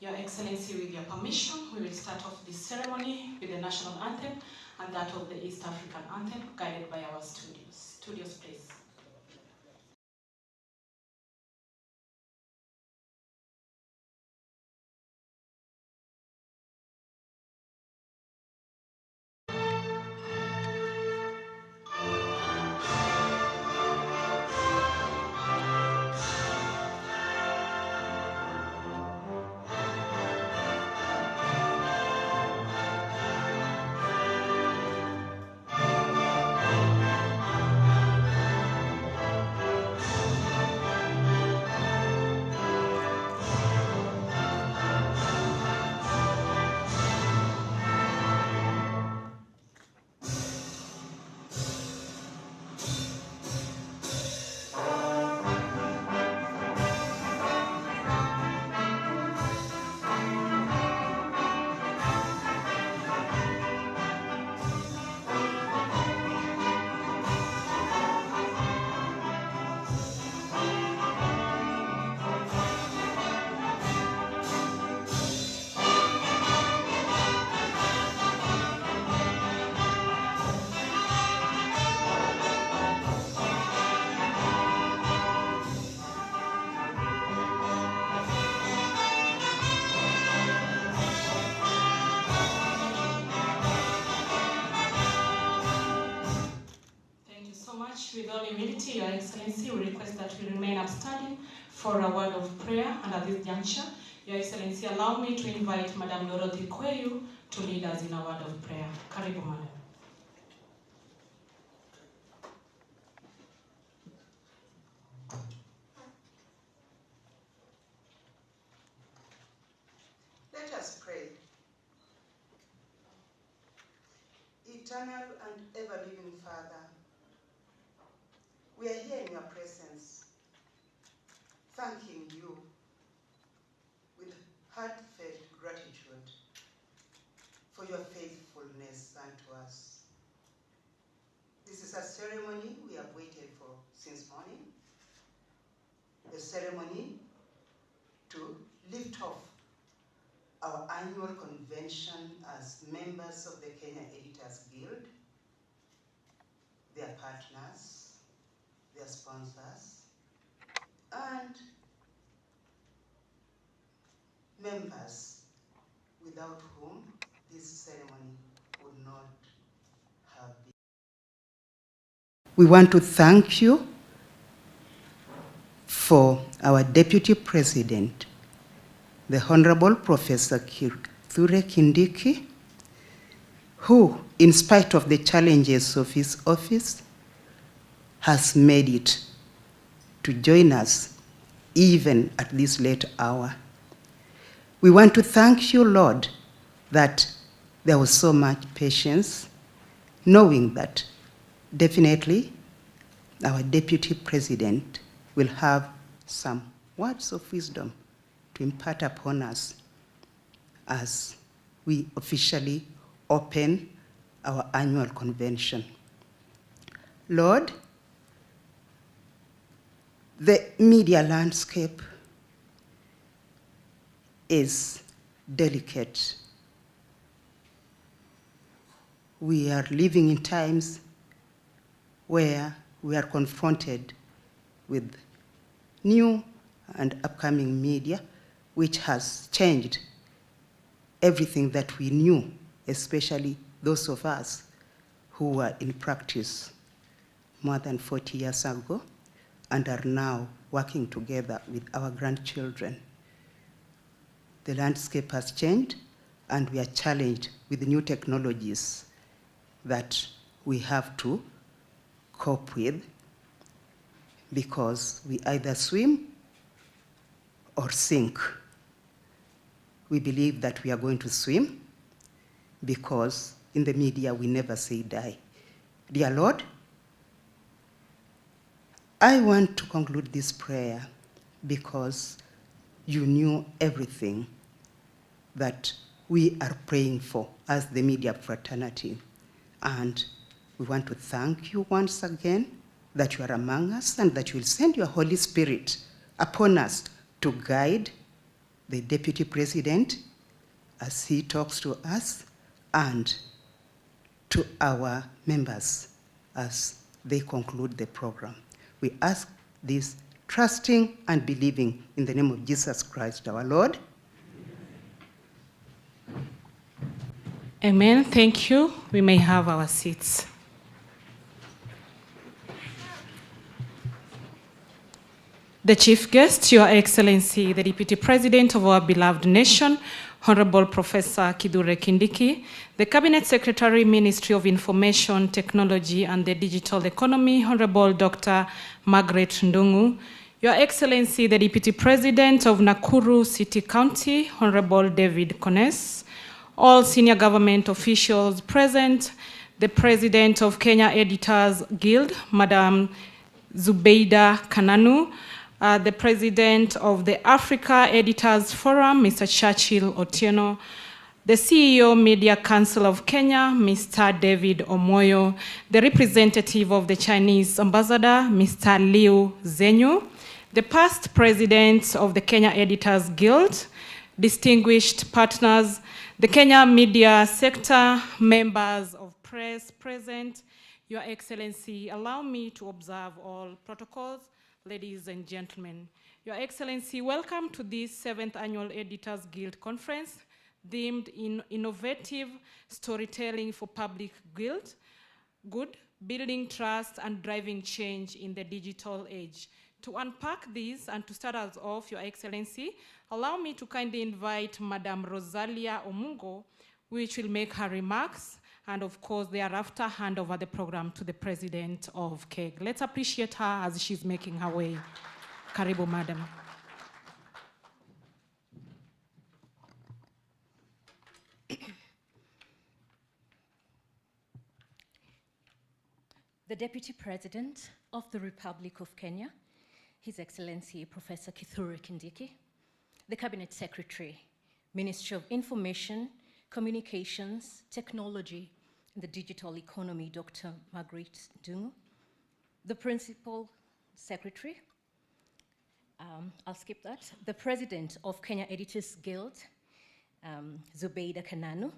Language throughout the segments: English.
Your Excellency, with your permission, we will start off this ceremony with the national anthem and that of the East African anthem, guided by our studios. Studios, please. With all humility, Your Excellency, we request that we remain upstanding for a word of prayer, and at this juncture, Your Excellency, allow me to invite Madam Dorothy Kweyu to lead us in a word of prayer. Karibu, Madam. Let us pray. Eternal and ever-living Father, we are here in your presence, thanking you with heartfelt gratitude for your faithfulness unto us. This is a ceremony we have waited for since morning, a ceremony to lift off our annual convention as members of the Kenya Editors Guild, their partners, their sponsors, and members without whom this ceremony would not have been. We want to thank you for our Deputy President, the Honorable Professor Kithure Kindiki, who, in spite of the challenges of his office, has made it to join us even at this late hour. We want to thank you, Lord, that there was so much patience, knowing that definitely our Deputy President will have some words of wisdom to impart upon us as we officially open our annual convention. Lord, the media landscape is delicate. We are living in times where we are confronted with new and upcoming media, which has changed everything that we knew, especially those of us who were in practice more than 40 years ago and are now working together with our grandchildren. The landscape has changed, and we are challenged with new technologies that we have to cope with, because we either swim or sink. We believe that we are going to swim because in the media we never say die. Dear Lord, I want to conclude this prayer because you knew everything that we are praying for as the media fraternity. And we want to thank you once again that you are among us and that you will send your Holy Spirit upon us to guide, the Deputy President as he talks to us and to our members as they conclude the program. We ask this trusting and believing in the name of Jesus Christ our Lord. Amen. Thank you. We may have our seats. The Chief Guest, Your Excellency, the Deputy President of our beloved nation, Honorable Professor Kithure Kindiki, the Cabinet Secretary, Ministry of Information, Technology and the Digital Economy, Honorable Dr. Margaret Ndungu, Your Excellency, the Deputy President of Nakuru City County, Honorable David Kones, all senior government officials present, the President of Kenya Editors Guild, Madam Zubeida Kananu, the President of the Africa Editors Forum, Mr. Churchill Otieno, the CEO Media Council of Kenya, Mr. David Omoyo, the representative of the Chinese Ambassador, Mr. Liu Zenyu, the past presidents of the Kenya Editors Guild, distinguished partners, the Kenya media sector, members of press present, Your Excellency, allow me to observe all protocols. Ladies and gentlemen, Your Excellency, welcome to this 7th Annual Editors Guild Conference, themed in Innovative Storytelling for Public Good, Building Trust and Driving Change in the Digital Age. To unpack this and to start us off, Your Excellency, allow me to kindly invite Madam Rosalia Omungo, which will make her remarks, and of course, thereafter, hand over the program to the President of KEG. Let's appreciate her as she's making her way. Karibu, Madam. The Deputy President of the Republic of Kenya, His Excellency Professor Kithure Kindiki, the Cabinet Secretary, Ministry of Information, Communications, Technology, and the Digital Economy, Dr. Margaret Ndungu, the Principal Secretary, I'll skip that, the President of Kenya Editors Guild, Zubeida Kananu,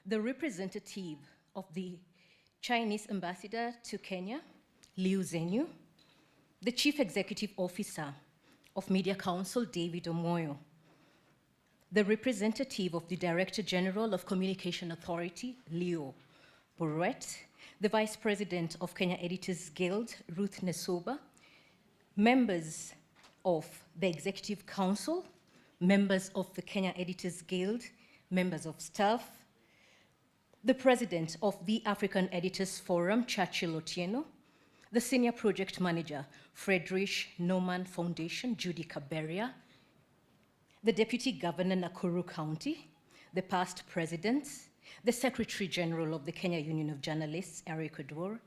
the representative of the Chinese Ambassador to Kenya, Liu Zenyu, the Chief Executive Officer of Media Council, David Omoyo, the representative of the Director General of Communication Authority, Leo Boruet, the Vice President of Kenya Editors Guild, Ruth Nesoba, members of the Executive Council, members of the Kenya Editors Guild, members of staff, the President of the African Editors Forum, Churchill Otieno, the Senior Project Manager, Friedrich Naumann Foundation, Judy Kaberia, the Deputy Governor, Nakuru County, the past presidents, the Secretary General of the Kenya Union of Journalists, Eric Oduor,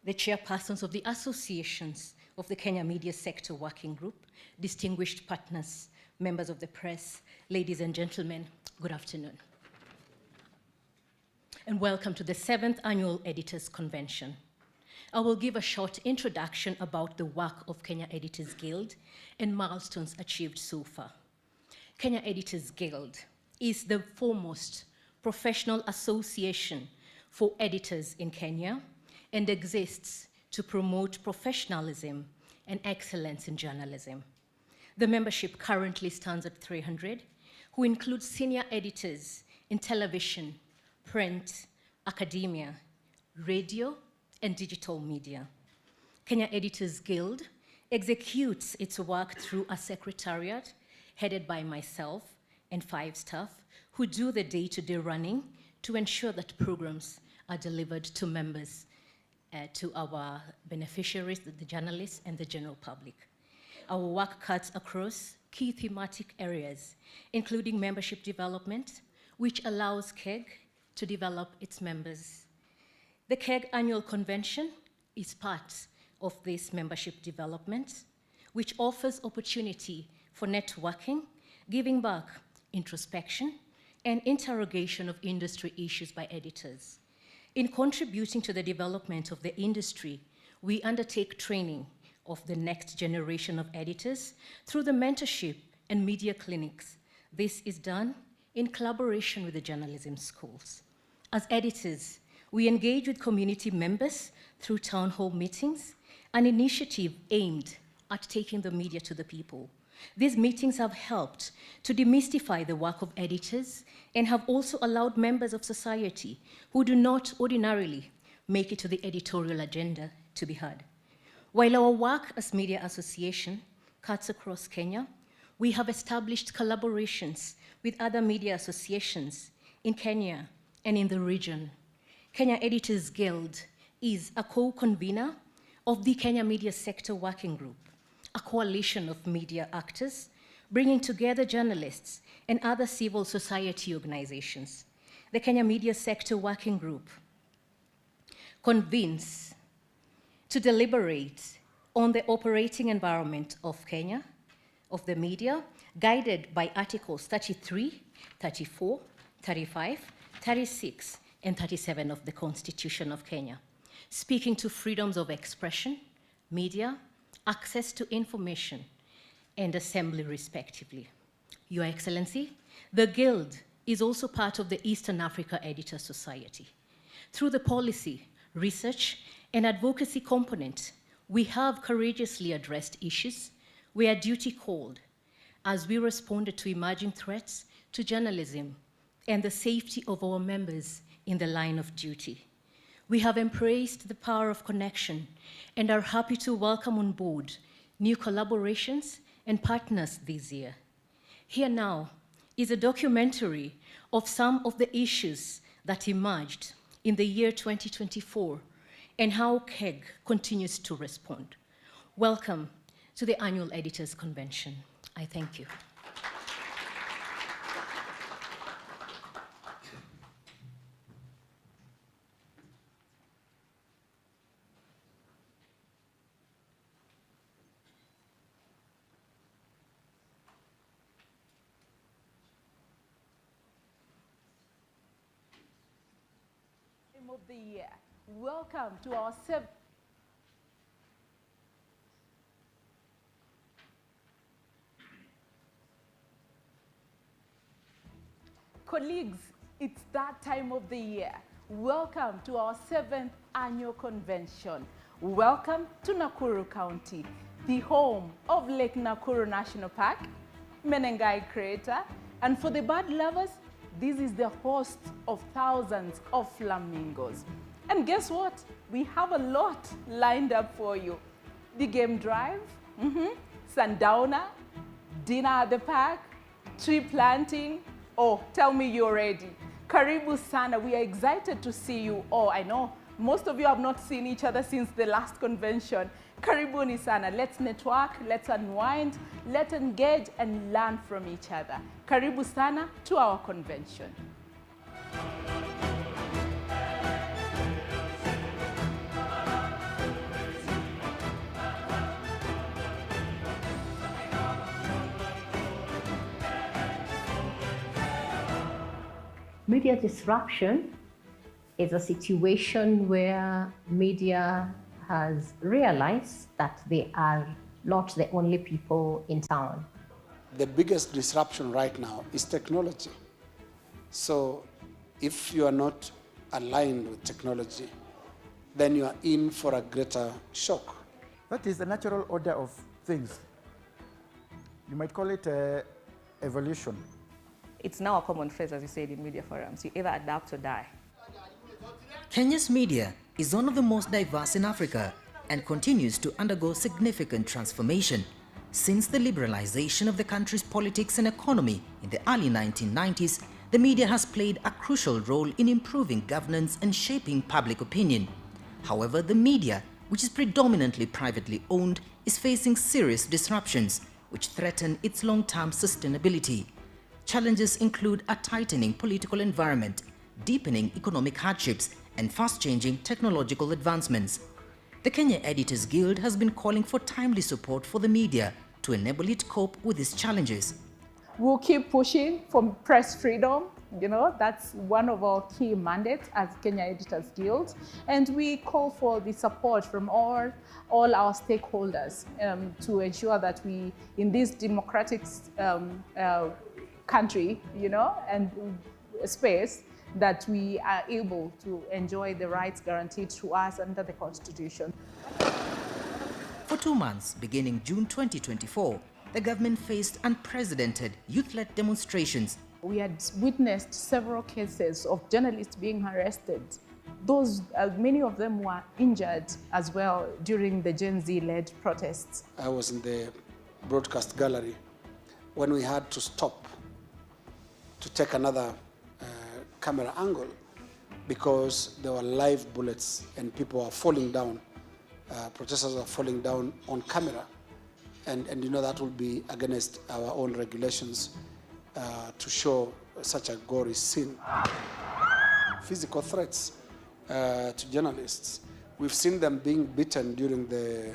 the chairpersons of the associations of the Kenya Media Sector Working Group, distinguished partners, members of the press, ladies and gentlemen, good afternoon. And welcome to the 7th Annual Editors Convention. I will give a short introduction about the work of Kenya Editors Guild and milestones achieved so far. Kenya Editors Guild is the foremost professional association for editors in Kenya and exists to promote professionalism and excellence in journalism. The membership currently stands at 300, who include senior editors in television, print, academia, radio, and digital media. Kenya Editors Guild executes its work through a secretariat headed by myself and 5 staff who do the day-to-day running to ensure that programs are delivered to members, to our beneficiaries, the journalists, and the general public. Our work cuts across key thematic areas, including membership development, which allows KEG to develop its members. The KEG Annual Convention is part of this membership development, which offers opportunity for networking, giving back, introspection, and interrogation of industry issues by editors. In contributing to the development of the industry, we undertake training of the next generation of editors through the mentorship and media clinics. This is done in collaboration with the journalism schools. As editors, we engage with community members through town hall meetings, an initiative aimed at taking the media to the people. These meetings have helped to demystify the work of editors and have also allowed members of society who do not ordinarily make it to the editorial agenda to be heard. While our work as Media Association cuts across Kenya, we have established collaborations with other media associations in Kenya and in the region. Kenya Editors Guild is a co-convener of the Kenya Media Sector Working Group, a coalition of media actors bringing together journalists and other civil society organizations. The Kenya Media Sector Working Group convenes to deliberate on the operating environment of Kenya, of the media, guided by Articles 33, 34, 35, 36, and 37 of the Constitution of Kenya, speaking to freedoms of expression, media, access to information, and assembly, respectively. Your Excellency, the Guild is also part of the Eastern Africa Editor Society. Through the policy, research, and advocacy component, we have courageously addressed issues where duty called as we responded to emerging threats to journalism and the safety of our members in the line of duty. We have embraced the power of connection and are happy to welcome on board new collaborations and partners this year. Here now is a documentary of some of the issues that emerged in the year 2024 and how KEG continues to respond. Welcome to the Annual Editors Convention. I thank you. Of the year. Welcome to our seventh. Colleagues, it's that time of the year. Welcome to our 7th annual convention. Welcome to Nakuru County, the home of Lake Nakuru National Park, Menengai Crater, and for the bird lovers, this is the host of thousands of flamingos. And guess what? We have a lot lined up for you. The game drive, sundowner, dinner at the park, tree planting. Oh, tell me you're ready. Karibu sana. We are excited to see you all. I know most of you have not seen each other since the last convention. Karibuni sana. Let's network, let's unwind, let's engage and learn from each other. Karibu sana to our convention. Media disruption is a situation where media has realized that they are not the only people in town. The biggest disruption right now is technology. So if you are not aligned with technology, then you are in for a greater shock. That is the natural order of things. You might call it evolution. It's now a common phrase, as you said, in media forums. You either adapt or die. Kenya's media is one of the most diverse in Africa and continues to undergo significant transformation. Since the liberalization of the country's politics and economy in the early 1990s, the media has played a crucial role in improving governance and shaping public opinion. However, the media, which is predominantly privately owned, is facing serious disruptions which threaten its long-term sustainability. Challenges include a tightening political environment, deepening economic hardships, and fast-changing technological advancements. The Kenya Editors Guild has been calling for timely support for the media to enable it cope with these challenges. We'll keep pushing for press freedom, You know, that's one of our key mandates as Kenya Editors Guild. And we call for the support from all our stakeholders to ensure that we, in this democratic country, you know, and space, that we are able to enjoy the rights guaranteed to us under the Constitution. For 2 months, beginning June 2024, the government faced unprecedented youth-led demonstrations. We had witnessed several cases of journalists being arrested. Those, many of them were injured as well during the Gen Z-led protests. I was in the broadcast gallery when we had to stop to take another camera angle because there were live bullets and people are falling down. Protesters are falling down on camera. And you know that will be against our own regulations to show such a gory scene. Physical threats to journalists. We've seen them being beaten during the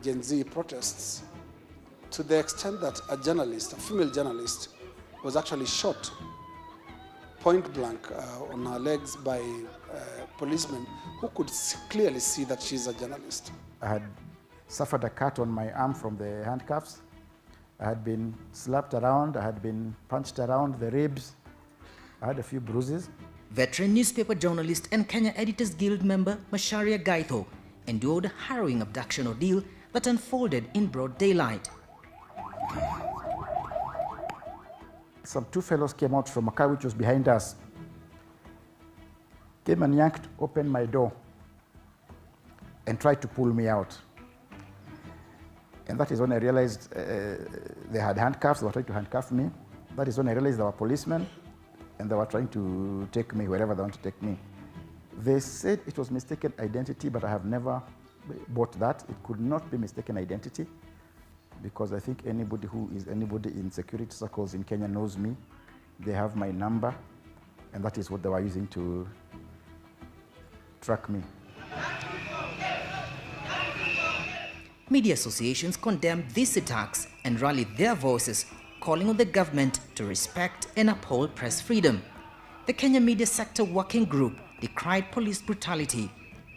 Gen Z protests to the extent that a journalist, a female journalist, was actually shot point blank on her legs by policemen who could clearly see that she's a journalist. I had suffered a cut on my arm from the handcuffs. I had been slapped around, I had been punched around the ribs. I had a few bruises. Veteran newspaper journalist and Kenya Editors Guild member Macharia Gaitho endured a harrowing abduction ordeal that unfolded in broad daylight. Some two fellows came out from a car which was behind us, came and yanked open my door and tried to pull me out. And that is when I realized they had handcuffs, they were trying to handcuff me. That is when I realized they were policemen and they were trying to take me wherever they want to take me. They said it was mistaken identity, but I have never bought that. It could not be mistaken identity because I think anybody who is anybody in security circles in Kenya knows me. They have my number, and that is what they were using to track me. Media associations condemned these attacks and rallied their voices, calling on the government to respect and uphold press freedom. The Kenya Media Sector Working Group decried police brutality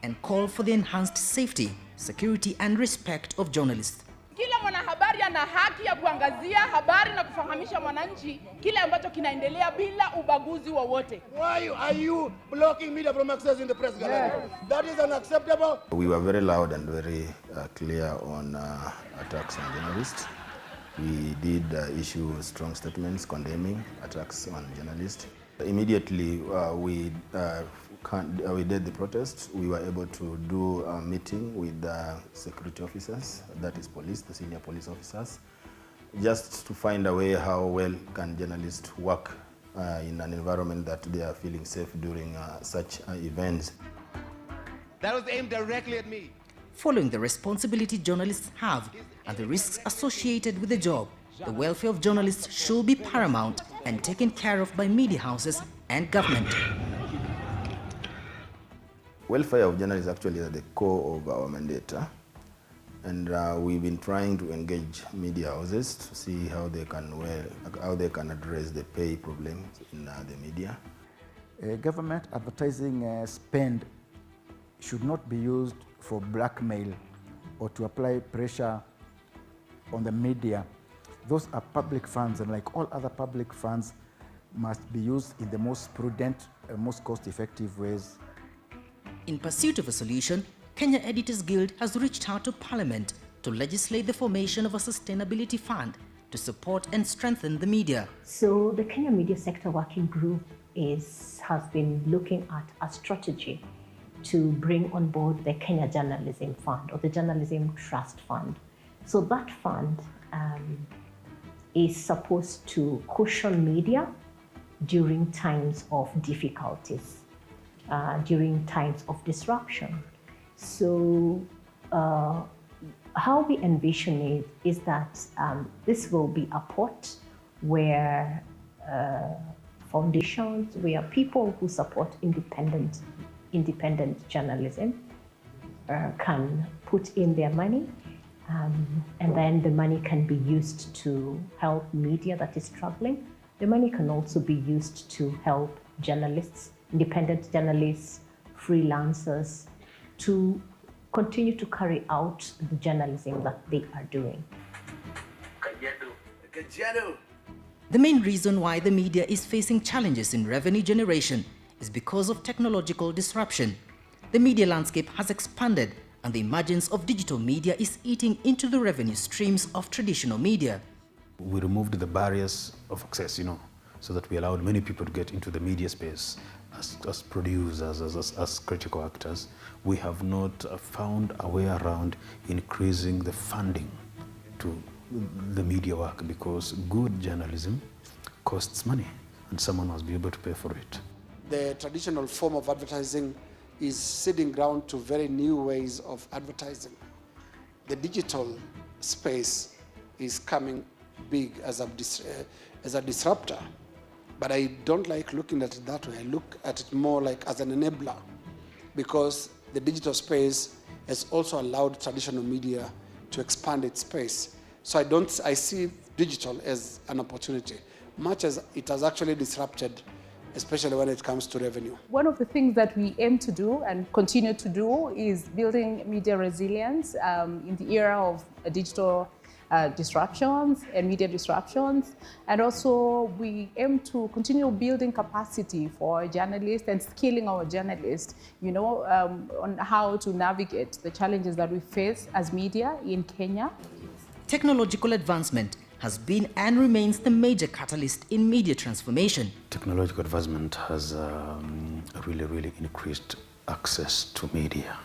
and called for the enhanced safety, security and respect of journalists. Kila mwanahabari ana haki ya kuangazia habari na kufahamisha mwananchi kile ambacho kinaendelea bila ubaguzi wowote. Why are you blocking media from accessing the press gallery? That is unacceptable. We were very loud and very clear on attacks on journalists. We did issue strong statements condemning attacks on journalists. Immediately we did the protests. We were able to do a meeting with the security officers, that is police, the senior police officers, just to find a way how well can journalists work in an environment that they are feeling safe during such events. That was aimed directly at me. Following the responsibility journalists have and the risks associated with the job, the welfare of journalists should be paramount and taken care of by media houses and government. Welfare of journalists actually is at the core of our mandate, and we've been trying to engage media houses to see how they can address the pay problems in the media. Government advertising spend should not be used for blackmail or to apply pressure on the media. Those are public funds, and like all other public funds, must be used in the most prudent and most cost-effective ways. In pursuit of a solution, Kenya Editors Guild has reached out to Parliament to legislate the formation of a sustainability fund to support and strengthen the media. So the Kenya Media Sector Working Group has been looking at a strategy to bring on board the Kenya Journalism Fund or the Journalism Trust Fund. So that fund is supposed to cushion media during times of difficulties, during times of disruption. So how we envision it is that this will be a pot where foundations, where people who support independent journalism can put in their money, and then the money can be used to help media that is struggling The money can also be used to help journalists, independent journalists, freelancers, to continue to carry out the journalism that they are doing. The main reason why the media is facing challenges in revenue generation is because of technological disruption. The media landscape has expanded and the emergence of digital media is eating into the revenue streams of traditional media. We removed the barriers of access, so that we allowed many people to get into the media space as producers, as critical actors. We have not found a way around increasing the funding to the media work, because good journalism costs money and someone must be able to pay for it. The traditional form of advertising is ceding ground to very new ways of advertising. The digital space is coming big as a disruptor, but I don't like looking at it that way. I look at it more like as an enabler, because the digital space has also allowed traditional media to expand its space. So I see digital as an opportunity, much as it has actually disrupted, especially when it comes to revenue. One of the things that we aim to do and continue to do is building media resilience in the era of digital disruptions and media disruptions. And also we aim to continue building capacity for journalists and skilling our journalists, on how to navigate the challenges that we face as media in Kenya. Technological advancement has been and remains the major catalyst in media transformation. Technological advancement has really increased access to media.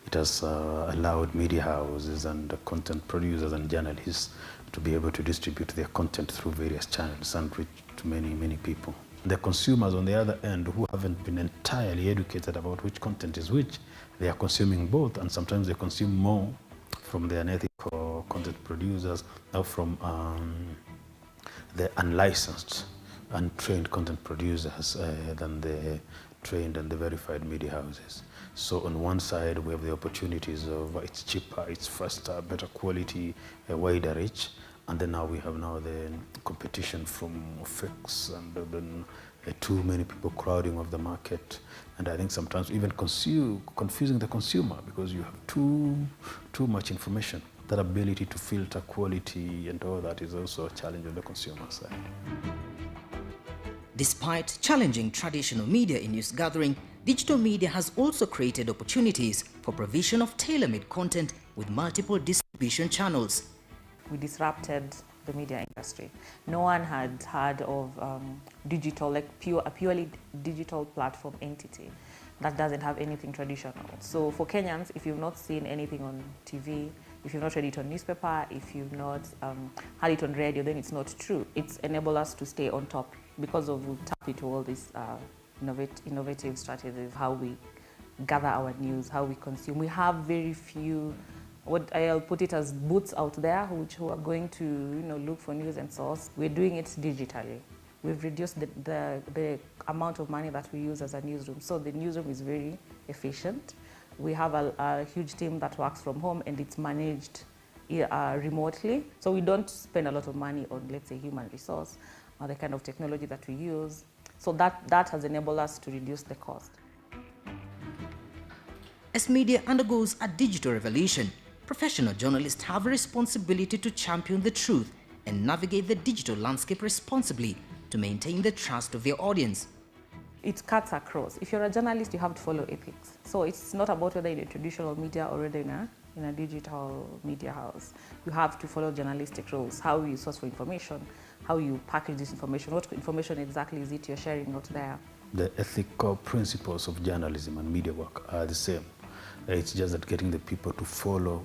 It has allowed media houses and content producers and journalists to be able to distribute their content through various channels and reach to many people. The consumers on the other end, who haven't been entirely educated about which content is which, they are consuming both, and sometimes they consume more from the unethical content producers or from the unlicensed, untrained content producers than the trained and the verified media houses. So on one side, we have the opportunities of it's cheaper, it's faster, better quality, a wider reach. And then now we have the competition from fakes and then too many people crowding of the market. And I think sometimes even confusing the consumer, because you have too much information. That ability to filter quality and all that is also a challenge on the consumer side. Despite challenging traditional media in news gathering, digital media has also created opportunities for provision of tailor-made content with multiple distribution channels. We disrupted the media industry. No one had heard of digital, like a purely digital platform entity that doesn't have anything traditional. So for Kenyans, if you've not seen anything on TV, if you've not read it on newspaper, if you've not had it on radio, then it's not true. It's enabled us to stay on top because of we tap into all these innovative strategies, how we gather our news, how we consume. We have very few, what I'll put it as boots out there, who are going to look for news and source. We're doing it digitally. We've reduced the amount of money that we use as a newsroom. So the newsroom is very efficient. We have a huge team that works from home and it's managed remotely. So we don't spend a lot of money on, let's say, human resource or the kind of technology that we use. So that has enabled us to reduce the cost. As media undergoes a digital revolution, professional journalists have a responsibility to champion the truth and navigate the digital landscape responsibly to maintain the trust of their audience. It cuts across. If you're a journalist, you have to follow ethics. So it's not about whether you're in a traditional media or whether in a digital media house. You have to follow journalistic rules, how you source for information, how you package this information, what information exactly is it you're sharing out there. The ethical principles of journalism and media work are the same. It's just that getting the people to follow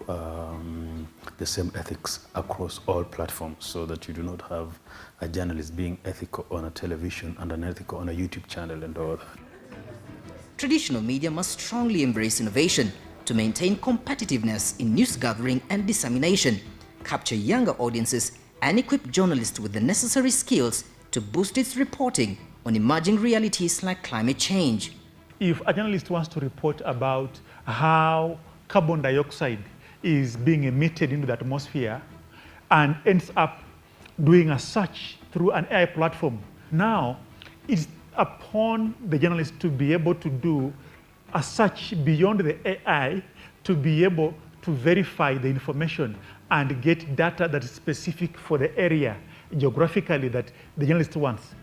the same ethics across all platforms, so that you do not have a journalist being ethical on a television and unethical on a YouTube channel and all that. Traditional media must strongly embrace innovation to maintain competitiveness in news gathering and dissemination, capture younger audiences, and equip journalists with the necessary skills to boost its reporting on emerging realities like climate change. If a journalist wants to report about how carbon dioxide is being emitted into the atmosphere and ends up doing a search through an AI platform Now, it's upon the journalist to be able to do a search beyond the AI to be able to verify the information and get data that is specific for the area geographically that the journalist wants.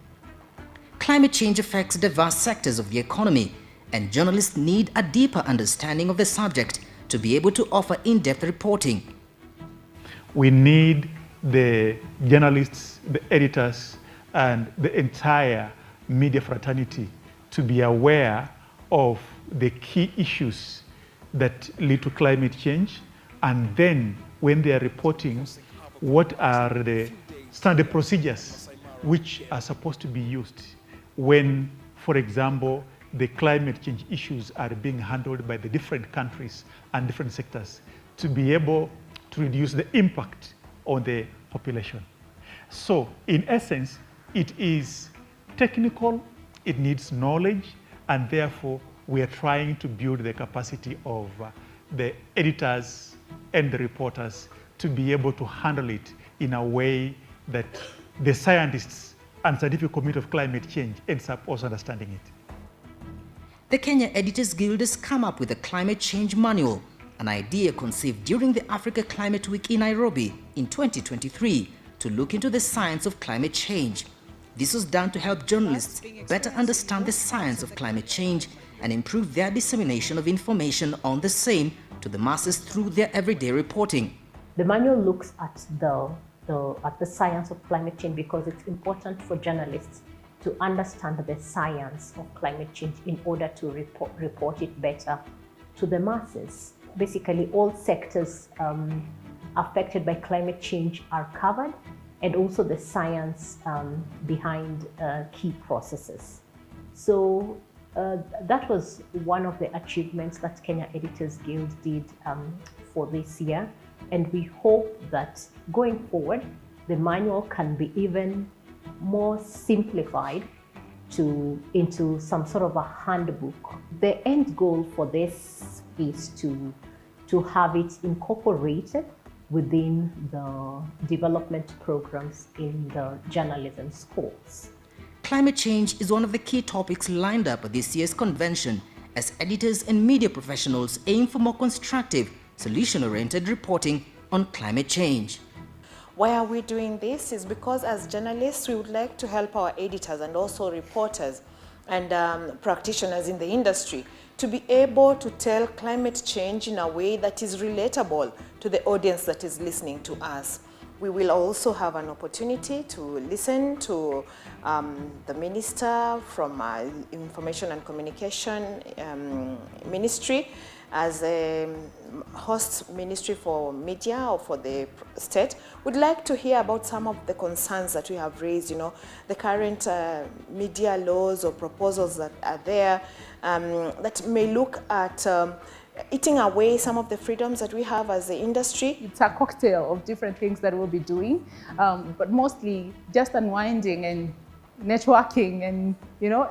Climate change affects diverse sectors of the economy, and journalists need a deeper understanding of the subject to be able to offer in-depth reporting. We need the journalists, the editors, and the entire media fraternity to be aware of the key issues that lead to climate change, and then when they are reporting, what are the standard procedures which are supposed to be used when, for example, the climate change issues are being handled by the different countries and different sectors to be able to reduce the impact on the population. So, in essence, it is technical, it needs knowledge, and therefore we are trying to build the capacity of the editors and the reporters to be able to handle it in a way that the scientists and scientific community of climate change ends up also understanding it. The Kenya Editors Guild has come up with a climate change manual, an idea conceived during the Africa Climate Week in Nairobi in 2023 to look into the science of climate change. This was done to help journalists better understand the science of climate change and improve their dissemination of information on the same to the masses through their everyday reporting. The manual looks at the science of climate change because it's important for journalists to understand the science of climate change in order to report it better to the masses. Basically, all sectors affected by climate change are covered, and also the science behind key processes. So that was one of the achievements that Kenya Editors Guild did for this year. And we hope that going forward, the manual can be even more simplified into some sort of a handbook. The end goal for this is to have it incorporated within the development programs in the journalism schools. Climate change is one of the key topics lined up at this year's convention as editors and media professionals aim for more constructive, solution-oriented reporting on climate change. Why are we doing this? Is because as journalists, we would like to help our editors and also reporters and practitioners in the industry to be able to tell climate change in a way that is relatable to the audience that is listening to us. We will also have an opportunity to listen to the minister from Information and Communication Ministry as a host ministry for media or for the state. We'd like to hear about some of the concerns that we have raised, the current media laws or proposals that are there that may look at eating away some of the freedoms that we have as the industry. It's a cocktail of different things that we'll be doing, but mostly just unwinding and networking and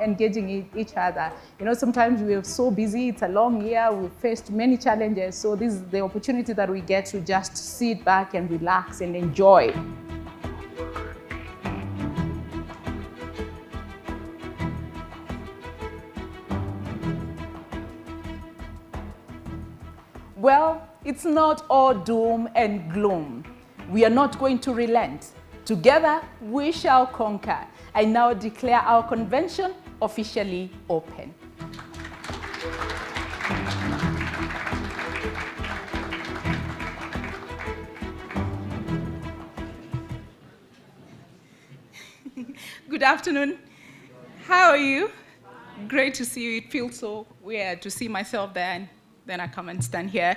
engaging each other. Sometimes we're so busy, it's a long year, we've faced many challenges, so this is the opportunity that we get to just sit back and relax and enjoy. Well, it's not all doom and gloom. We are not going to relent. Together, we shall conquer. I now declare our convention officially open. Good afternoon. How are you? Great to see you. It feels so weird to see myself there and then I come and stand here.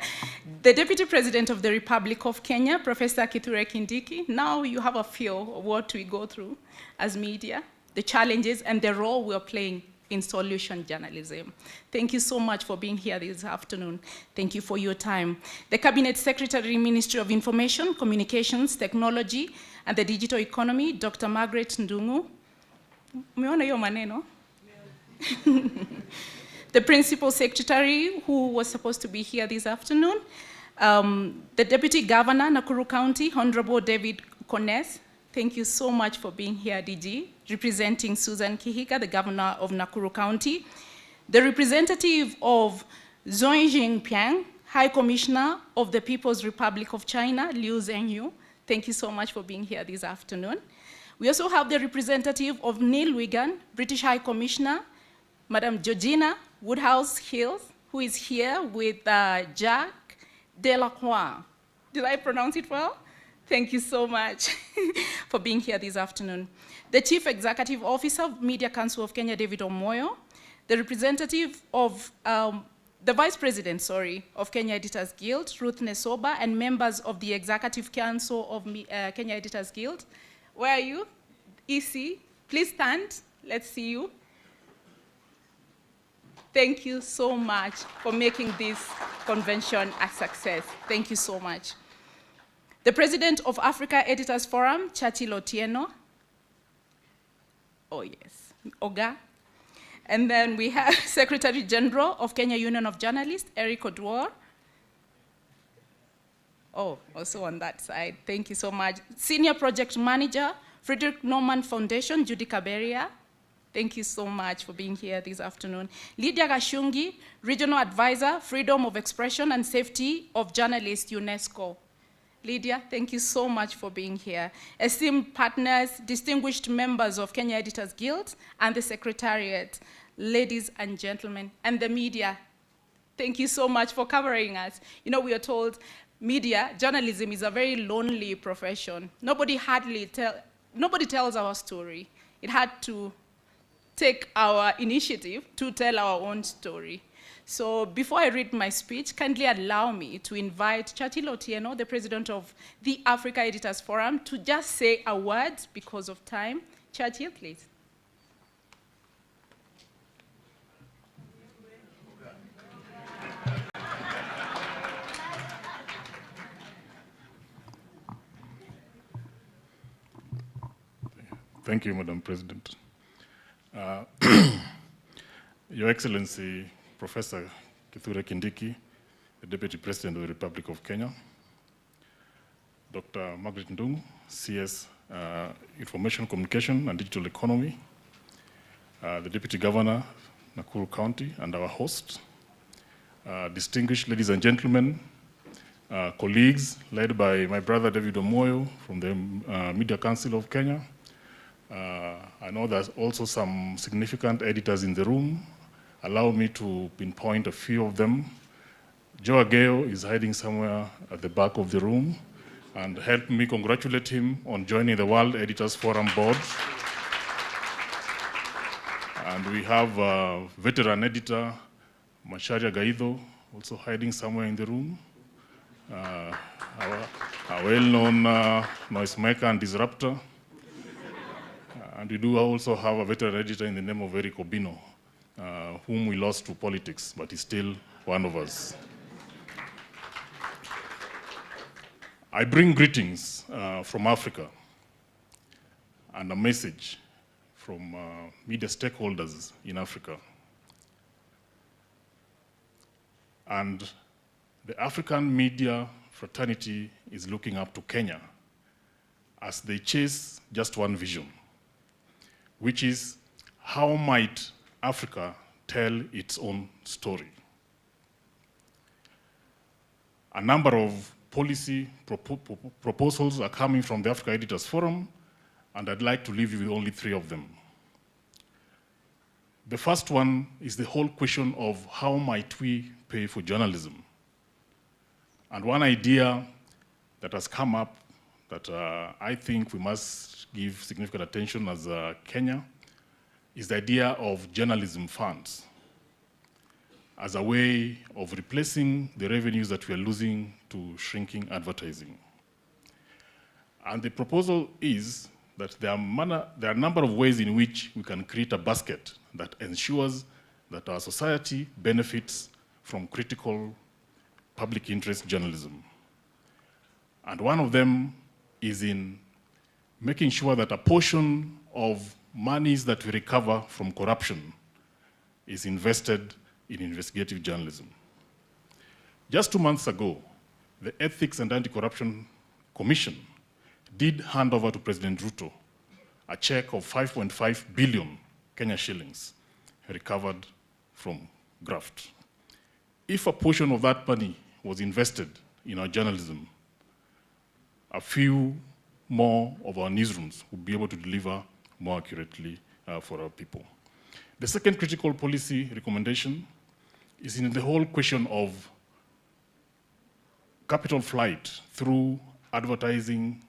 The Deputy President of the Republic of Kenya, Professor Kithure Kindiki. Now you have a feel of what we go through as media, the challenges and the role we're playing in solution journalism. Thank you so much for being here this afternoon. Thank you for your time. The Cabinet Secretary, Ministry of Information, Communications, Technology, and the Digital Economy, Dr. Margaret Ndung'u. Umeona hiyo maneno? The Principal Secretary, who was supposed to be here this afternoon, the Deputy Governor, Nakuru County, Honorable David Kones. Thank you so much for being here, DG, representing Susan Kihika, the governor of Nakuru County, the representative of Zhong Jingpiang, High Commissioner of the People's Republic of China, Liu Zhengyu. Thank you so much for being here this afternoon. We also have the representative of Neil Wigan, British High Commissioner, Madam Georgina Woodhouse-Hills, who is here with Jacques Delacroix. Did I pronounce it well? Thank you so much for being here this afternoon. The Chief Executive Officer of Media Council of Kenya, David Omoyo, the representative of, the Vice President, of Kenya Editors Guild, Ruth Nesoba, and members of the Executive Council of Kenya Editors Guild. Where are you? EC, please stand. Let's see you. Thank you so much for making this convention a success. Thank you so much. The President of Africa Editors Forum, Churchill Otieno. Oh yes, Oga. And then we have Secretary General of Kenya Union of Journalists, Eric Oduor. Oh, also on that side, thank you so much. Senior Project Manager, Frederick Norman Foundation, Judy Kaberia. Thank you so much for being here this afternoon. Lydia Gashungi, Regional Advisor, Freedom of Expression and Safety of Journalists, UNESCO. Lydia, thank you so much for being here. Esteemed partners, distinguished members of Kenya Editors Guild and the Secretariat, ladies and gentlemen, and the media, thank you so much for covering us. You know, we are told media, journalism is a very lonely profession. Nobody tells our story. It had to take our initiative to tell our own story. So before I read my speech, kindly allow me to invite Churchill Otieno, the president of the Africa Editors Forum, to just say a word because of time. Churchill, please. Thank you, Madam President. Your Excellency, Professor Kithure Kindiki, the Deputy President of the Republic of Kenya, Dr. Margaret Ndungu, CS Information Communication and Digital Economy, the Deputy Governor, Nakuru County, and our host, distinguished ladies and gentlemen, colleagues led by my brother David Omoyo from the Media Council of Kenya. I know there's also some significant editors in the room. Allow me to pinpoint a few of them. Joe Ageo is hiding somewhere at the back of the room, and help me congratulate him on joining the World Editors Forum Board. And we have a veteran editor, Macharia Gaido, also hiding somewhere in the room. A well-known noisemaker and disruptor. And we do also have a veteran editor in the name of Eric Obino, whom we lost to politics, but he's still one of us. I bring greetings from Africa and a message from media stakeholders in Africa. And the African media fraternity is looking up to Kenya as they chase just one vision, which is how might Africa tell its own story. A number of policy proposals are coming from the Africa Editors Forum, and I'd like to leave you with only 3 of them. The first one is the whole question of how might we pay for journalism. And one idea that has come up that I think we must give significant attention as Kenya is the idea of journalism funds as a way of replacing the revenues that we are losing to shrinking advertising. And the proposal is that there are a number of ways in which we can create a basket that ensures that our society benefits from critical public interest journalism. And one of them is in making sure that a portion of monies that we recover from corruption is invested in investigative journalism. Just 2 months ago, the Ethics and Anti-Corruption Commission did hand over to President Ruto a check of 5.5 billion Kenya shillings recovered from graft. If a portion of that money was invested in our journalism, a few more of our newsrooms would be able to deliver more accurately for our people. The second critical policy recommendation is in the whole question of capital flight through advertising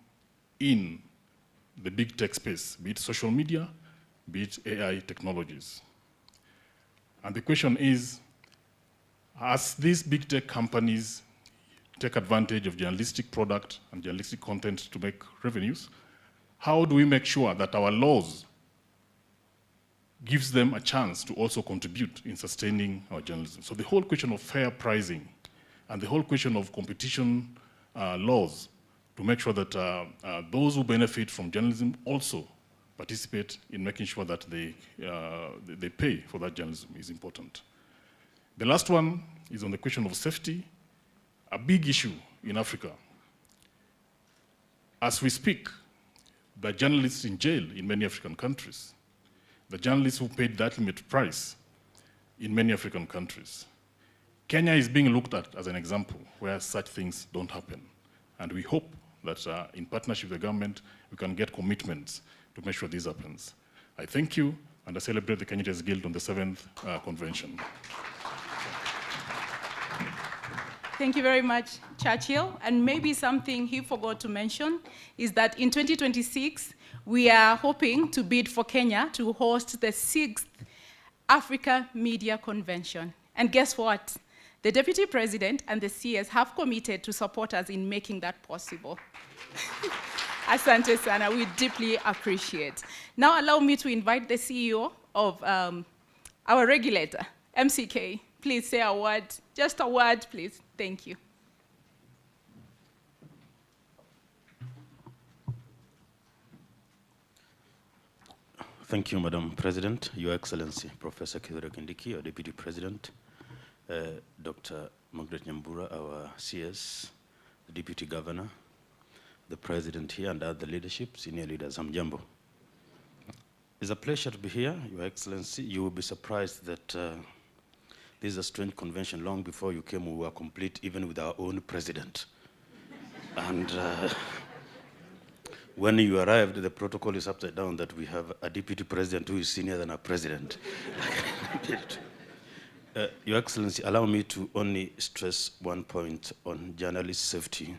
in the big tech space, be it social media, be it AI technologies. And the question is, as these big tech companies take advantage of journalistic product and journalistic content to make revenues, how do we make sure that our laws gives them a chance to also contribute in sustaining our journalism? So the whole question of fair pricing and the whole question of competition laws to make sure that those who benefit from journalism also participate in making sure that they pay for that journalism is important. The last one is on the question of safety, a big issue in Africa. As we speak, there are journalists in jail in many African countries. The journalists who paid that limit price in many African countries. Kenya is being looked at as an example where such things don't happen. And we hope that in partnership with the government, we can get commitments to make sure this happens. I thank you, and I celebrate the Kenya Editors Guild on the 7th convention. Thank you very much, Churchill. And maybe something he forgot to mention is that in 2026, we are hoping to bid for Kenya to host the 6th Africa Media Convention. And guess what? The Deputy President and the CS have committed to support us in making that possible. Asante Sana, we deeply appreciate. Now allow me to invite the CEO of our regulator, MCK. Please say a word, just a word, please. Thank you. Thank you, Madam President, Your Excellency, Professor Kithure Kindiki, our Deputy President, Dr. Margaret Nyambura, our CS, the Deputy Governor, the President here, and other leadership, senior leaders, Hamjambo. It's a pleasure to be here, Your Excellency. You will be surprised that this is a strange convention. Long before you came, we were complete, even with our own president. And when you arrived, the protocol is upside down that we have a deputy president who is senior than our president. Your Excellency, allow me to only stress one point on journalist safety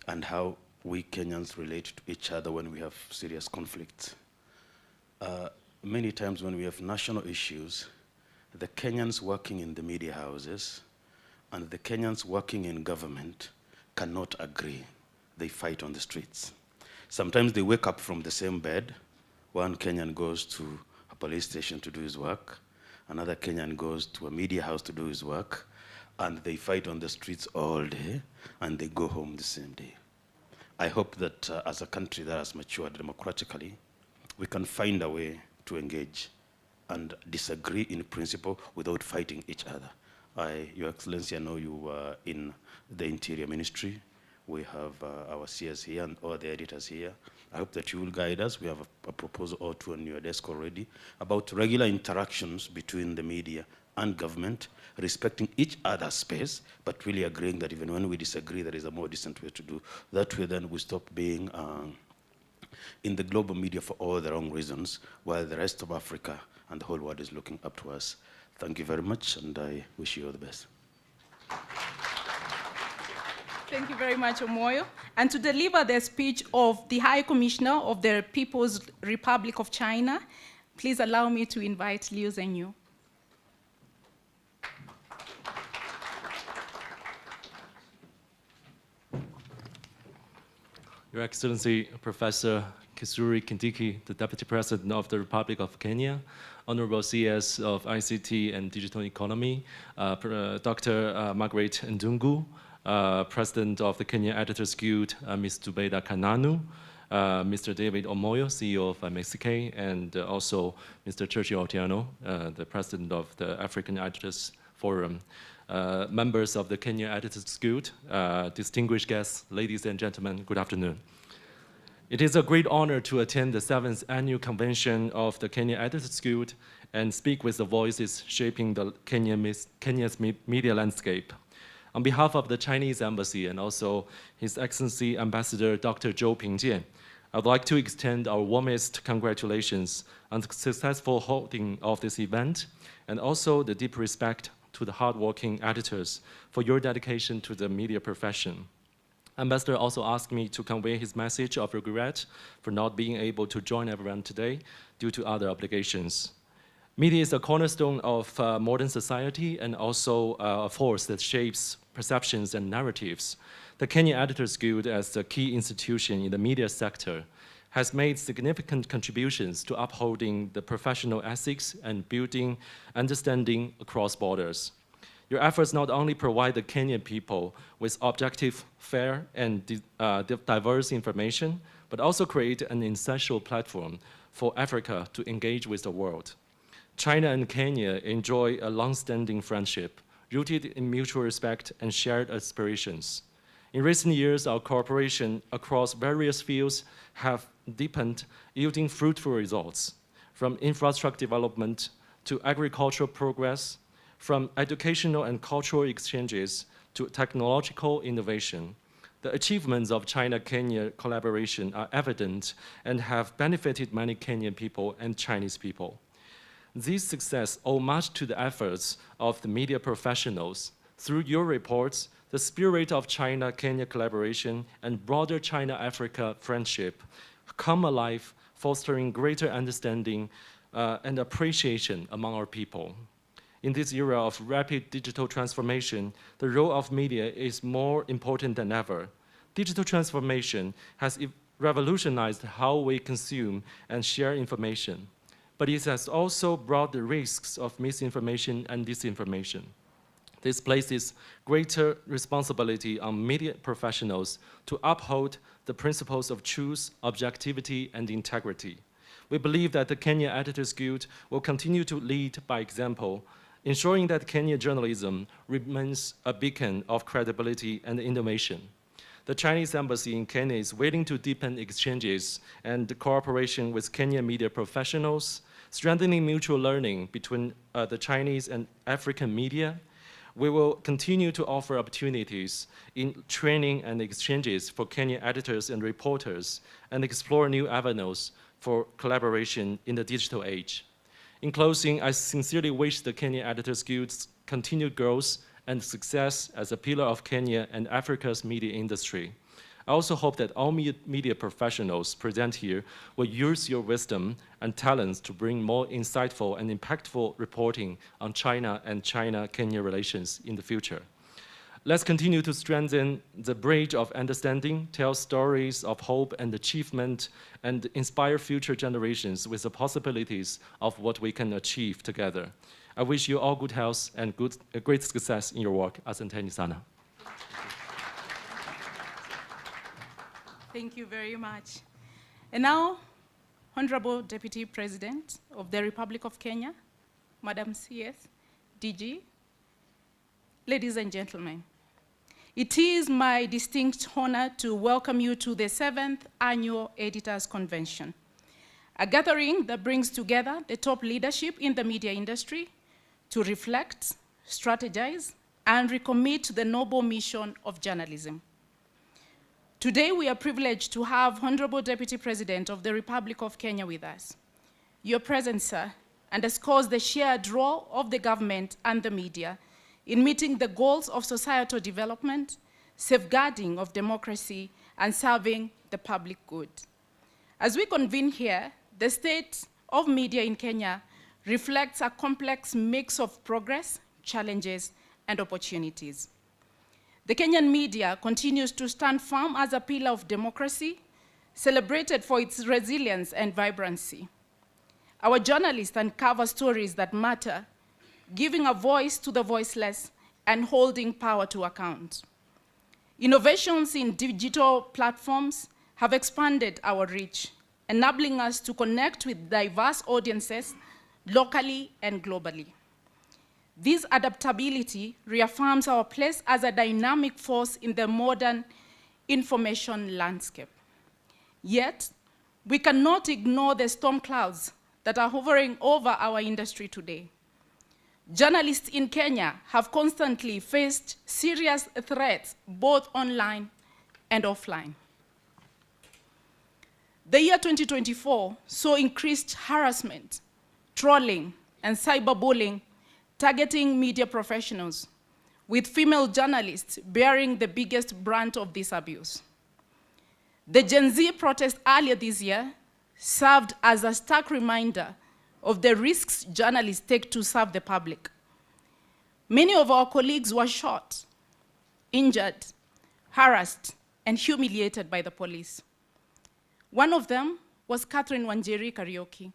and how we Kenyans relate to each other when we have serious conflicts. Many times when we have national issues, the Kenyans working in the media houses and the Kenyans working in government cannot agree. They fight on the streets. Sometimes they wake up from the same bed. One Kenyan goes to a police station to do his work. Another Kenyan goes to a media house to do his work. And they fight on the streets all day, and they go home the same day. I hope that as a country that has matured democratically, we can find a way to engage and disagree in principle without fighting each other. Your Excellency, I know you were in the Interior Ministry. We have our CS here and all the editors here. I hope that you will guide us. We have a proposal or two on your desk already about regular interactions between the media and government, respecting each other's space, but really agreeing that even when we disagree, there is a more decent way to do. That way then we stop being in the global media for all the wrong reasons, while the rest of Africa and the whole world is looking up to us. Thank you very much, and I wish you all the best. Thank you very much, Omoyo. And to deliver the speech of the High Commissioner of the People's Republic of China, please allow me to invite Liu Zhenyu. Your Excellency, Professor Kithure Kindiki, the Deputy President of the Republic of Kenya, Honorable CS of ICT and Digital Economy, Dr. Margaret Ndungu, President of the Kenya Editors Guild, Ms. Zubeida Kananu, Mr. David Omoyo, CEO of MCK, and also Mr. Churchill Otieno, the President of the African Editors Forum. Members of the Kenya Editors Guild, distinguished guests, ladies and gentlemen, good afternoon. It is a great honor to attend the 7th annual convention of the Kenya Editors Guild and speak with the voices shaping the Kenya's media landscape. On behalf of the Chinese Embassy and also His Excellency Ambassador Dr. Zhou Pingjian, I'd like to extend our warmest congratulations on the successful holding of this event and also the deep respect to the hardworking editors for your dedication to the media profession. Ambassador also asked me to convey his message of regret for not being able to join everyone today due to other obligations. Media is a cornerstone of modern society and also a force that shapes perceptions and narratives. The Kenya Editors Guild, as a key institution in the media sector, has made significant contributions to upholding the professional ethics and building understanding across borders. Your efforts not only provide the Kenyan people with objective, fair, and diverse information, but also create an essential platform for Africa to engage with the world. China and Kenya enjoy a long-standing friendship, rooted in mutual respect and shared aspirations. In recent years, our cooperation across various fields have deepened, yielding fruitful results, from infrastructure development to agricultural progress, from educational and cultural exchanges to technological innovation. The achievements of China-Kenya collaboration are evident and have benefited many Kenyan people and Chinese people. This success owes much to the efforts of the media professionals. Through your reports, the spirit of China-Kenya collaboration and broader China-Africa friendship come alive, fostering greater understanding and appreciation among our people. In this era of rapid digital transformation, the role of media is more important than ever. Digital transformation has revolutionized how we consume and share information, but it has also brought the risks of misinformation and disinformation. This places greater responsibility on media professionals to uphold the principles of truth, objectivity, and integrity. We believe that the Kenya Editors Guild will continue to lead by example, ensuring that Kenya journalism remains a beacon of credibility and innovation. The Chinese Embassy in Kenya is willing to deepen exchanges and cooperation with Kenyan media professionals, strengthening mutual learning between the Chinese and African media. We will continue to offer opportunities in training and exchanges for Kenyan editors and reporters and explore new avenues for collaboration in the digital age. In closing, I sincerely wish the Kenya Editors Guild's continued growth and success as a pillar of Kenya and Africa's media industry. I also hope that all media professionals present here will use your wisdom and talents to bring more insightful and impactful reporting on China and China-Kenya relations in the future. Let's continue to strengthen the bridge of understanding, tell stories of hope and achievement, and inspire future generations with the possibilities of what we can achieve together. I wish you all good health and great success in your work. Asanteni sana. Thank you very much. And now, Honorable Deputy President of the Republic of Kenya, Madam CS, DG, ladies and gentlemen, it is my distinct honor to welcome you to the 7th Annual Editors Convention, a gathering that brings together the top leadership in the media industry to reflect, strategize, and recommit to the noble mission of journalism. Today, we are privileged to have Honorable Deputy President of the Republic of Kenya with us. Your presence, sir, underscores the shared role of the government and the media in meeting the goals of societal development, safeguarding of democracy, and serving the public good. As we convene here, the state of media in Kenya reflects a complex mix of progress, challenges, and opportunities. The Kenyan media continues to stand firm as a pillar of democracy, celebrated for its resilience and vibrancy. Our journalists uncover stories that matter, giving a voice to the voiceless and holding power to account. Innovations in digital platforms have expanded our reach, enabling us to connect with diverse audiences locally and globally. This adaptability reaffirms our place as a dynamic force in the modern information landscape. Yet, we cannot ignore the storm clouds that are hovering over our industry today. Journalists in Kenya have constantly faced serious threats, both online and offline. The year 2024 saw increased harassment, trolling, and cyberbullying targeting media professionals, with female journalists bearing the biggest brunt of this abuse. The Gen Z protest earlier this year served as a stark reminder of the risks journalists take to serve the public. Many of our colleagues were shot, injured, harassed, and humiliated by the police. One of them was Catherine Wanjeri Kariuki,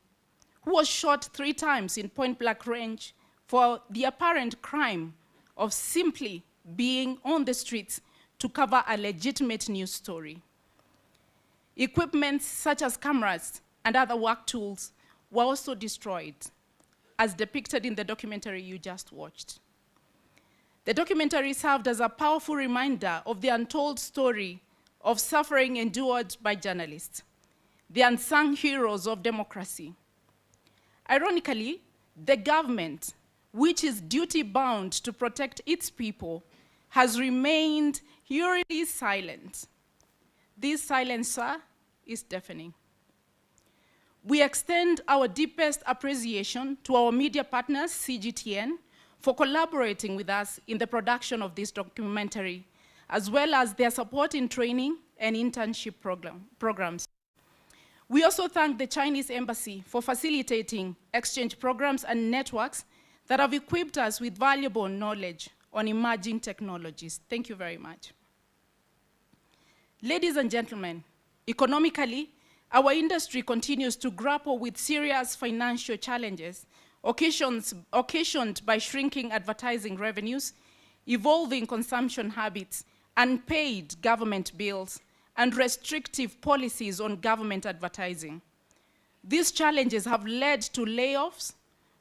who was shot 3 times in point-blank range for the apparent crime of simply being on the streets to cover a legitimate news story. Equipment such as cameras and other work tools were also destroyed, as depicted in the documentary you just watched. The documentary served as a powerful reminder of the untold story of suffering endured by journalists, the unsung heroes of democracy. Ironically, the government, which is duty-bound to protect its people, has remained eerily silent. This silence, sir, is deafening. We extend our deepest appreciation to our media partners, CGTN, for collaborating with us in the production of this documentary, as well as their support in training and internship programs. We also thank the Chinese Embassy for facilitating exchange programs and networks that have equipped us with valuable knowledge on emerging technologies. Thank you very much. Ladies and gentlemen, economically, our industry continues to grapple with serious financial challenges occasioned by shrinking advertising revenues, evolving consumption habits, unpaid government bills, and restrictive policies on government advertising. These challenges have led to layoffs,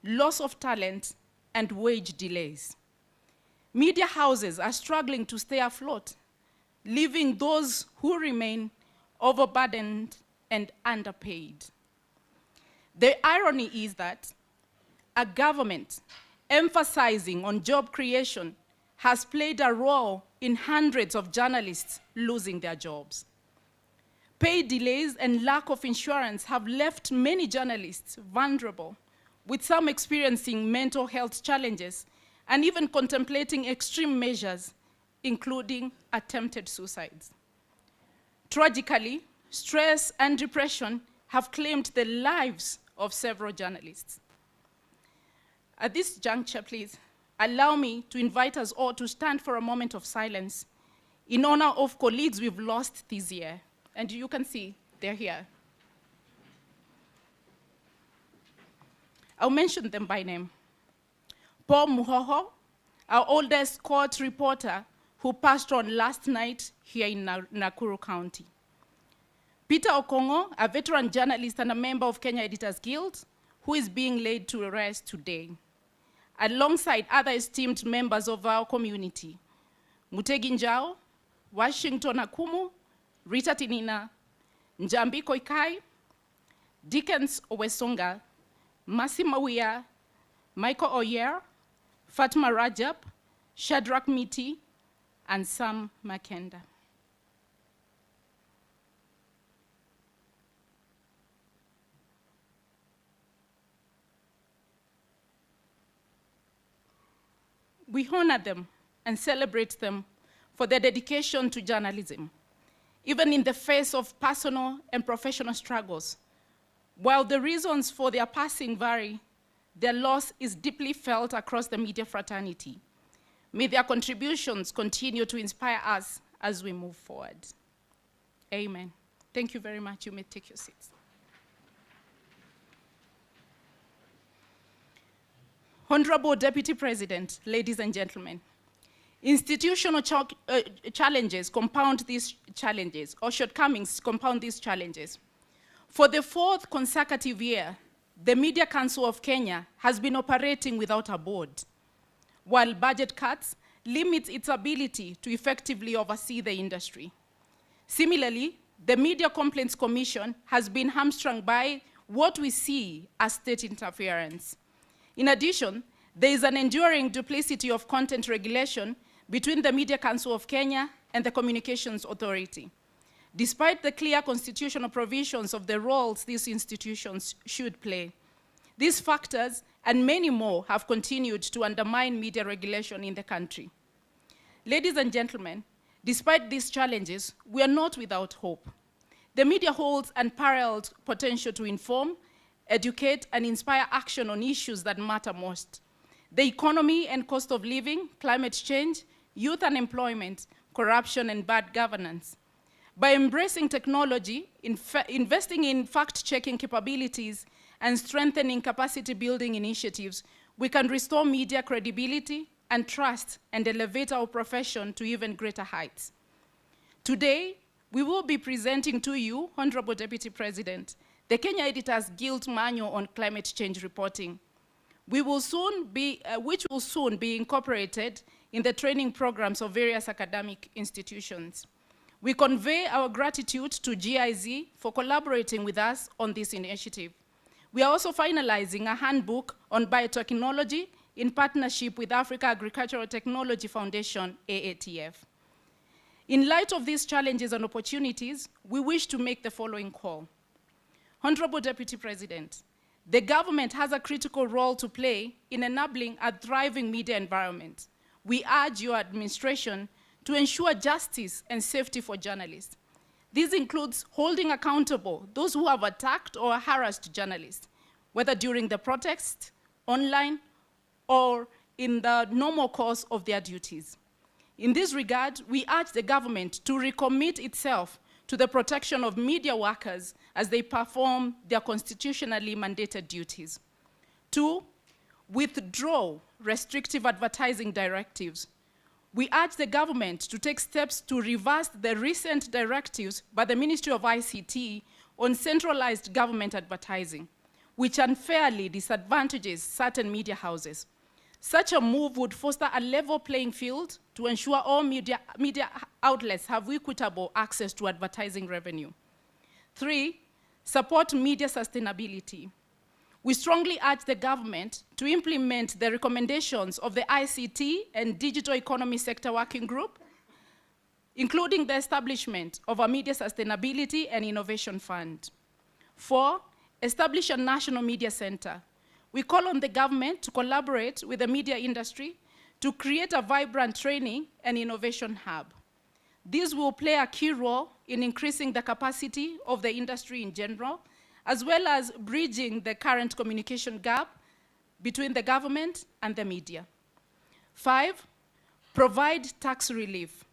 loss of talent, and wage delays. Media houses are struggling to stay afloat, leaving those who remain overburdened and underpaid. The irony is that a government emphasizing on job creation has played a role in hundreds of journalists losing their jobs. Pay delays and lack of insurance have left many journalists vulnerable, with some experiencing mental health challenges and even contemplating extreme measures, including attempted suicides. Tragically, stress and depression have claimed the lives of several journalists. At this juncture, please, allow me to invite us all to stand for a moment of silence in honor of colleagues we've lost this year. And you can see they're here. I'll mention them by name. Paul Muhoho, our oldest court reporter who passed on last night here in Nakuru County. Peter Okongo, a veteran journalist and a member of Kenya Editors Guild, who is being laid to rest today, alongside other esteemed members of our community, Mutegi Njau, Washington Akumu, Rita Tinina, Njambi Koikai, Dickens Owesonga, Masi Mawia, Michael Oyer, Fatma Rajab, Shadrach Miti, and Sam Makenda. We honor them and celebrate them for their dedication to journalism, even in the face of personal and professional struggles. While the reasons for their passing vary, their loss is deeply felt across the media fraternity. May their contributions continue to inspire us as we move forward. Amen. Thank you very much. You may take your seats. Honorable Deputy President, ladies and gentlemen, institutional challenges compound these challenges, or shortcomings compound these challenges. For the 4th consecutive year, the Media Council of Kenya has been operating without a board, while budget cuts limit its ability to effectively oversee the industry. Similarly, the Media Complaints Commission has been hamstrung by what we see as state interference. In addition, there is an enduring duplicity of content regulation between the Media Council of Kenya and the Communications Authority. Despite the clear constitutional provisions of the roles these institutions should play, these factors and many more have continued to undermine media regulation in the country. Ladies and gentlemen, despite these challenges, we are not without hope. The media holds unparalleled potential to inform, educate, and inspire action on issues that matter most: the economy and cost of living, climate change, youth unemployment, corruption, and bad governance. By embracing technology, investing in fact-checking capabilities, and strengthening capacity-building initiatives, we can restore media credibility and trust and elevate our profession to even greater heights. Today, we will be presenting to you, Honorable Deputy President, the Kenya Editors Guild Manual on Climate Change Reporting, which will soon be incorporated in the training programs of various academic institutions. We convey our gratitude to GIZ for collaborating with us on this initiative. We are also finalizing a handbook on biotechnology in partnership with Africa Agricultural Technology Foundation, AATF. In light of these challenges and opportunities, we wish to make the following call. Honorable Deputy President, the government has a critical role to play in enabling a thriving media environment. We urge your administration to ensure justice and safety for journalists. This includes holding accountable those who have attacked or harassed journalists, whether during the protest, online, or in the normal course of their duties. In this regard, we urge the government to recommit itself to the protection of media workers as they perform their constitutionally mandated duties. 2, withdraw restrictive advertising directives. We urge the government to take steps to reverse the recent directives by the Ministry of ICT on centralized government advertising, which unfairly disadvantages certain media houses. Such a move would foster a level playing field to ensure all media outlets have equitable access to advertising revenue. 3, support media sustainability. We strongly urge the government to implement the recommendations of the ICT and Digital Economy Sector Working Group, including the establishment of a Media Sustainability and Innovation Fund. 4, establish a National Media Center. We call on the government to collaborate with the media industry to create a vibrant training and innovation hub. This will play a key role in increasing the capacity of the industry in general, as well as bridging the current communication gap between the government and the media. 5, provide tax relief.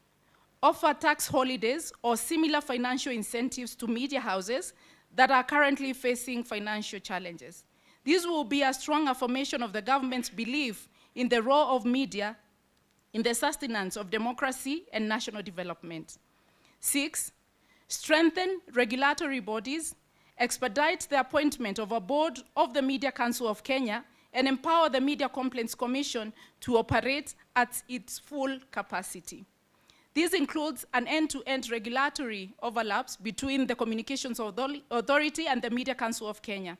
Offer tax holidays or similar financial incentives to media houses that are currently facing financial challenges. This will be a strong affirmation of the government's belief in the role of media in the sustenance of democracy and national development. 6, strengthen regulatory bodies, expedite the appointment of a board of the Media Council of Kenya, and empower the Media Complaints Commission to operate at its full capacity. This includes an end-to-end regulatory overlaps between the Communications Authority and the Media Council of Kenya.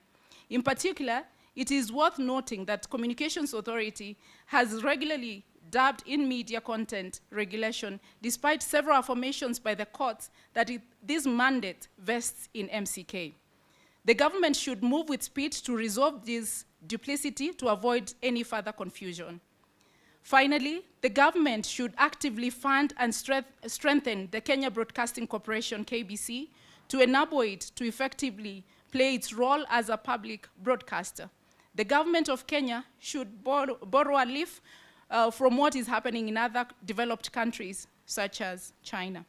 In particular, it is worth noting that Communications Authority has regularly dabbed in media content regulation, despite several affirmations by the courts that this mandate vests in MCK. The government should move with speed to resolve this duplicity to avoid any further confusion. Finally, the government should actively fund and strengthen the Kenya Broadcasting Corporation, KBC, to enable it to effectively play its role as a public broadcaster. The government of Kenya should borrow a leaf from what is happening in other developed countries, such as China.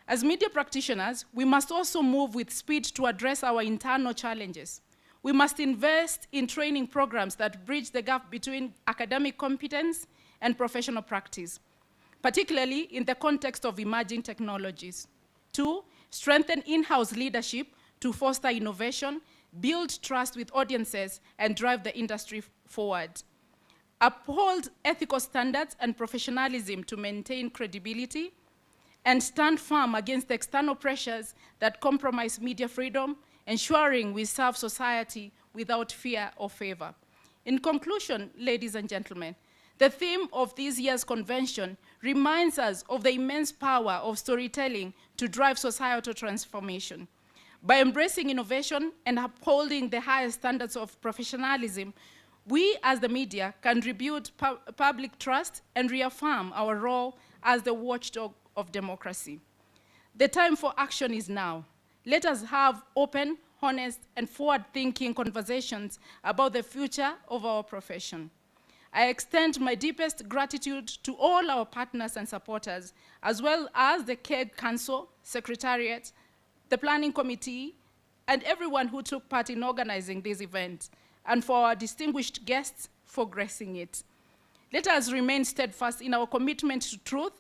As media practitioners, we must also move with speed to address our internal challenges. We must invest in training programs that bridge the gap between academic competence and professional practice, particularly in the context of emerging technologies. 2, strengthen in-house leadership to foster innovation, build trust with audiences, and drive the industry forward. Uphold ethical standards and professionalism to maintain credibility, and stand firm against the external pressures that compromise media freedom, ensuring we serve society without fear or favor. In conclusion, ladies and gentlemen, the theme of this year's convention reminds us of the immense power of storytelling to drive societal transformation. By embracing innovation and upholding the highest standards of professionalism, we as the media can rebuild public trust and reaffirm our role as the watchdog of democracy. The time for action is now. Let us have open, honest, and forward-thinking conversations about the future of our profession. I extend my deepest gratitude to all our partners and supporters, as well as the KEG Council, Secretariat, the Planning Committee, and everyone who took part in organizing this event, and for our distinguished guests for gracing it. Let us remain steadfast in our commitment to truth,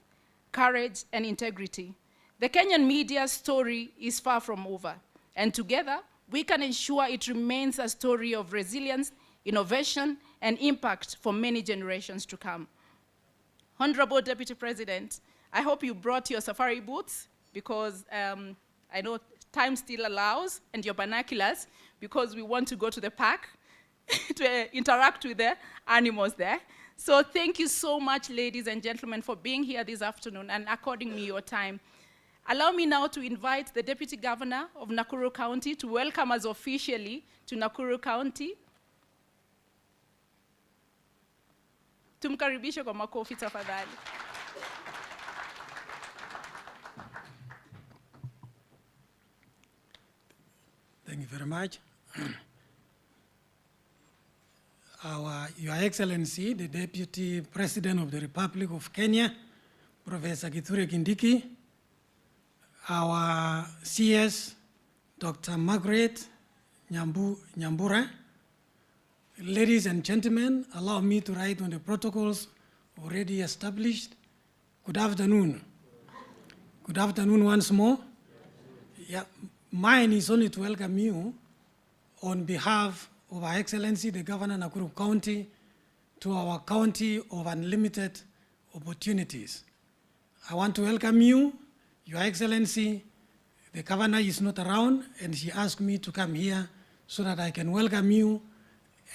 courage, and integrity. The Kenyan media story is far from over, and together we can ensure it remains a story of resilience, innovation, and impact for many generations to come. Honorable Deputy President, I hope you brought your safari boots because I know time still allows, and your binoculars because we want to go to the park to interact with the animals there. So thank you so much, ladies and gentlemen, for being here this afternoon and according me your time. Allow me now to invite the Deputy Governor of Nakuru County to welcome us officially to Nakuru County. Tumkaribishe kwa makofi tafadhali. Thank you very much. Your Excellency, the Deputy President of the Republic of Kenya, Professor Kithure Kindiki, our CS, Dr. Margaret Nyambura, ladies and gentlemen, allow me to write on the protocols already established. Good afternoon. Good afternoon once more. Yeah, mine is only to welcome you on behalf of Our Excellency, the Governor of Nakuru County, to our county of unlimited opportunities. I want to welcome you, Your Excellency. The Governor is not around, and she asked me to come here so that I can welcome you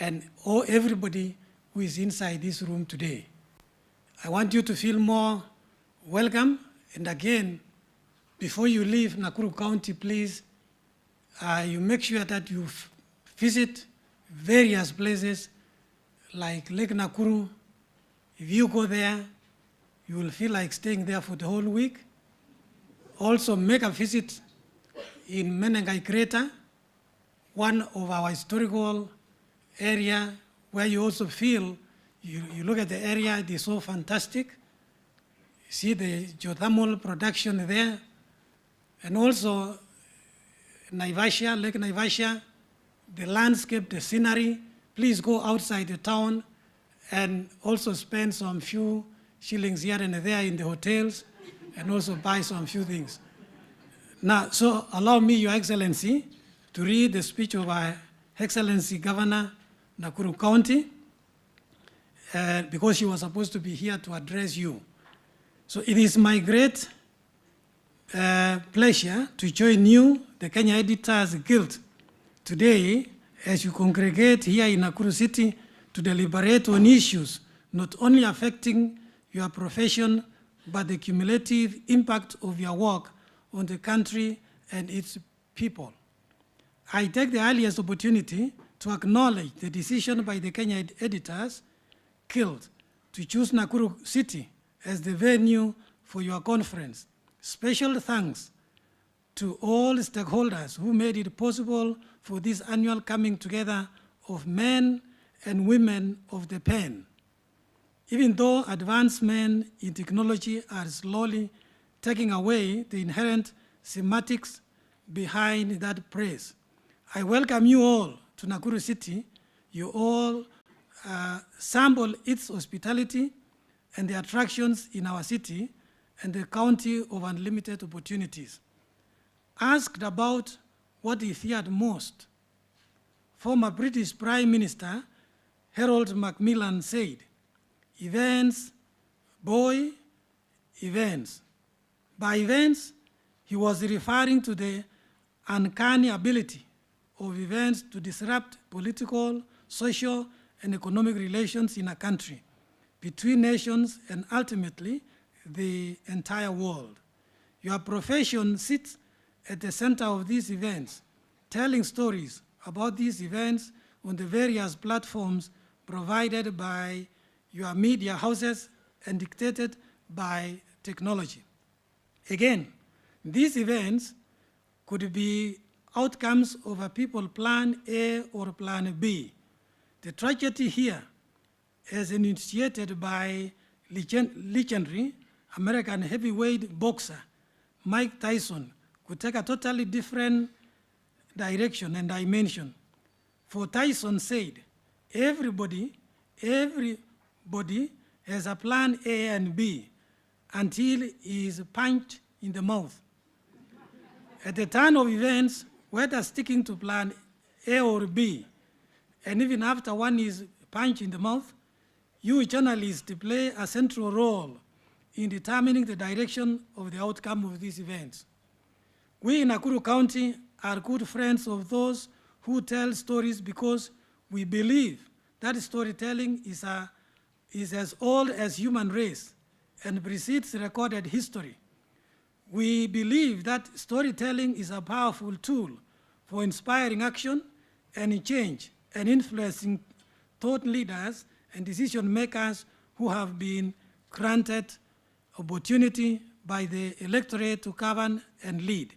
and everybody who is inside this room today. I want you to feel more welcome, and again, before you leave Nakuru County, please, you make sure that you visit various places like Lake Nakuru. If you go there, you will feel like staying there for the whole week. Also make a visit in Menengai Crater, one of our historical area where you also feel, you look at the area, it is so fantastic. You see the geothermal production there. And also Naivasha, Lake Naivasha, the landscape, the scenery. Please go outside the town and also spend some few shillings here and there in the hotels and also buy some few things. Now, so allow me, Your Excellency, to read the speech of Our Excellency Governor Nakuru County because she was supposed to be here to address you. So it is my great pleasure to join you, the Kenya Editors Guild, today as you congregate here in Nakuru City to deliberate on issues not only affecting your profession, but the cumulative impact of your work on the country and its people. I take the earliest opportunity to acknowledge the decision by the Kenya Editors Guild to choose Nakuru City as the venue for your conference. Special thanks to all stakeholders who made it possible for this annual coming together of men and women of the pen. Even though advancements in technology are slowly taking away the inherent semantics behind that praise, I welcome you all to Nakuru City. You all sample its hospitality and the attractions in our city and the county of unlimited opportunities. Asked about what he feared most, former British Prime Minister Harold Macmillan said, "Events, boy, events. By events, he was referring to the uncanny ability of events to disrupt political, social, and economic relations in a country, between nations, and ultimately the entire world. Your profession sits at the center of these events, telling stories about these events on the various platforms provided by your media houses and dictated by technology. Again, these events could be outcomes of a people plan A or plan B. The tragedy here, as initiated by legendary American heavyweight boxer Mike Tyson, could take a totally different direction and dimension. For Tyson said, everybody has a plan A and B until he is punched in the mouth. At the turn of events, whether sticking to plan A or B, and even after one is punched in the mouth, you journalists play a central role in determining the direction of the outcome of these events. We in Nakuru County are good friends of those who tell stories because we believe that storytelling is as old as human race and precedes recorded history. We believe that storytelling is a powerful tool for inspiring action and change and influencing thought leaders and decision makers who have been granted opportunity by the electorate to govern and lead.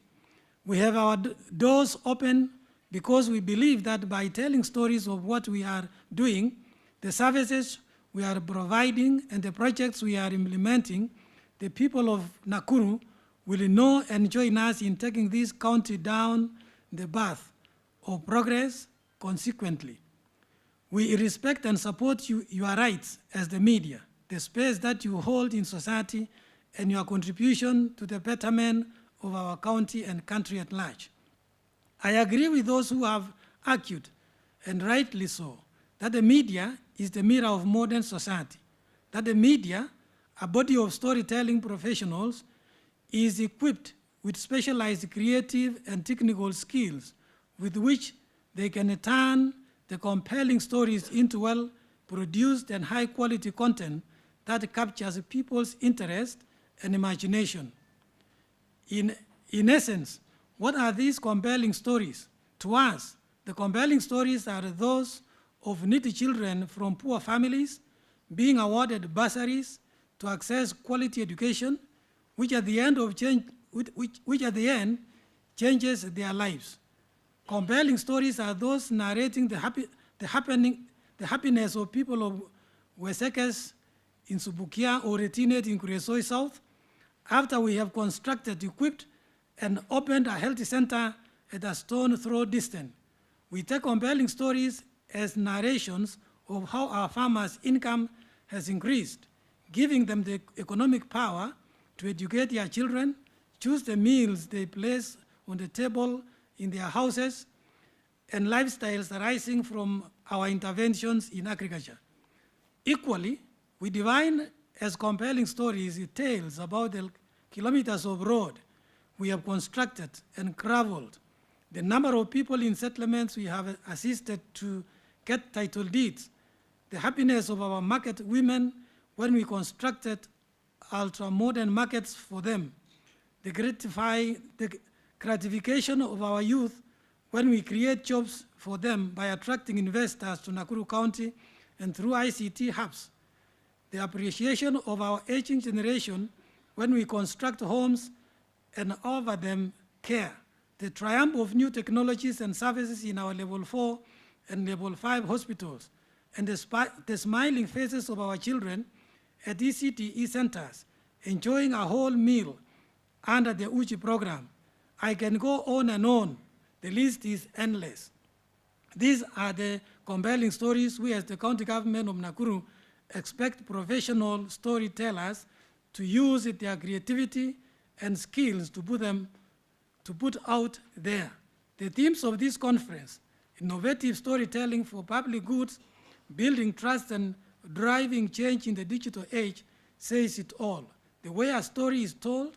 We have our doors open because we believe that by telling stories of what we are doing, the services we are providing and the projects we are implementing, the people of Nakuru will know and join us in taking this county down the path of progress consequently. We respect and support your rights as the media, the space that you hold in society, and your contribution to the betterment of our county and country at large. I agree with those who have argued, and rightly so, that the media is the mirror of modern society, that the media, a body of storytelling professionals, is equipped with specialized creative and technical skills with which they can turn the compelling stories into well-produced and high-quality content that captures people's interest and imagination. In essence, what are these compelling stories? To us, the compelling stories are those of needy children from poor families being awarded bursaries to access quality education, which at the end changes their lives. Compelling stories are those narrating the happiness of people of Wesekes in Subukia or Retinet in Kuresoi South, after we have constructed, equipped, and opened a health center at a stone throw distance. We take compelling stories as narrations of how our farmers' income has increased, giving them the economic power to educate their children, choose the meals they place on the table in their houses, and lifestyles arising from our interventions in agriculture. Equally, we define as compelling stories tales about the kilometers of road we have constructed and traveled, the number of people in settlements we have assisted to get title deeds, the happiness of our market women when we constructed ultra-modern markets for them, the gratification of our youth when we create jobs for them by attracting investors to Nakuru County and through ICT hubs, the appreciation of our aging generation when we construct homes and offer them care, the triumph of new technologies and services in our level 4 and level 5 hospitals, and the smiling faces of our children at ECTE centers, enjoying a whole meal under the UCI program. I can go on and on. The list is endless. These are the compelling stories we as the county government of Nakuru expect professional storytellers to use their creativity and skills to put out there. The themes of this conference, innovative storytelling for public goods, building trust and driving change in the digital age, says it all. The way a story is told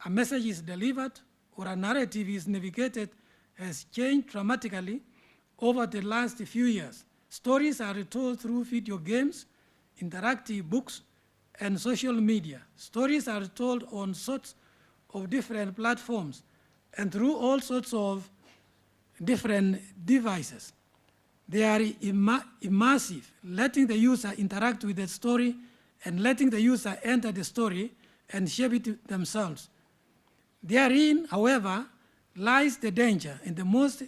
a message is delivered or a narrative is navigated has changed dramatically over the last few years. Stories are told through video games, interactive books, and social media. Stories are told on sorts of different platforms and through all sorts of different devices. They are immersive, letting the user interact with the story and letting the user enter the story and shape it themselves. Therein, however, lies the danger and the most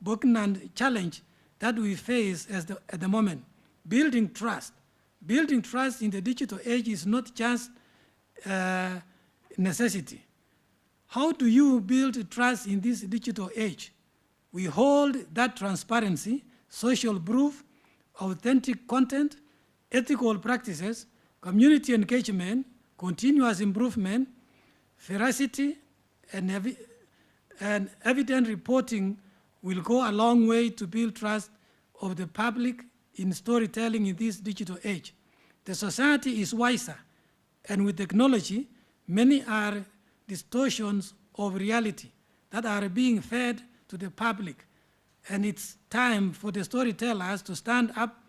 poignant challenge that we face at the moment, building trust. Building trust in the digital age is not just a necessity. How do you build trust in this digital age? We hold that transparency, social proof, authentic content, ethical practices, community engagement, continuous improvement, veracity, and evident reporting will go a long way to build trust of the public in storytelling in this digital age. The society is wiser, and with technology, many are distortions of reality that are being fed to the public. And it's time for the storytellers to stand up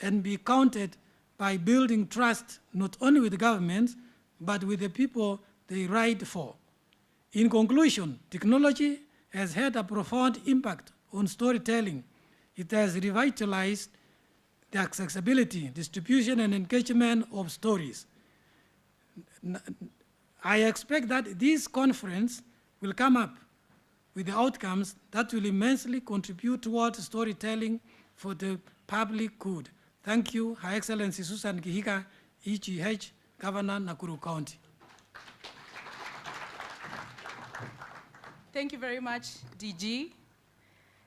and be counted by building trust, not only with the governments, but with the people they write for. In conclusion, technology has had a profound impact on storytelling. It has revitalized the accessibility, distribution, and engagement of stories. I expect that this conference will come up with the outcomes that will immensely contribute towards storytelling for the public good. Thank you, Her Excellency Susan Kihika, EGH, Governor, Nakuru County. Thank you very much, DG.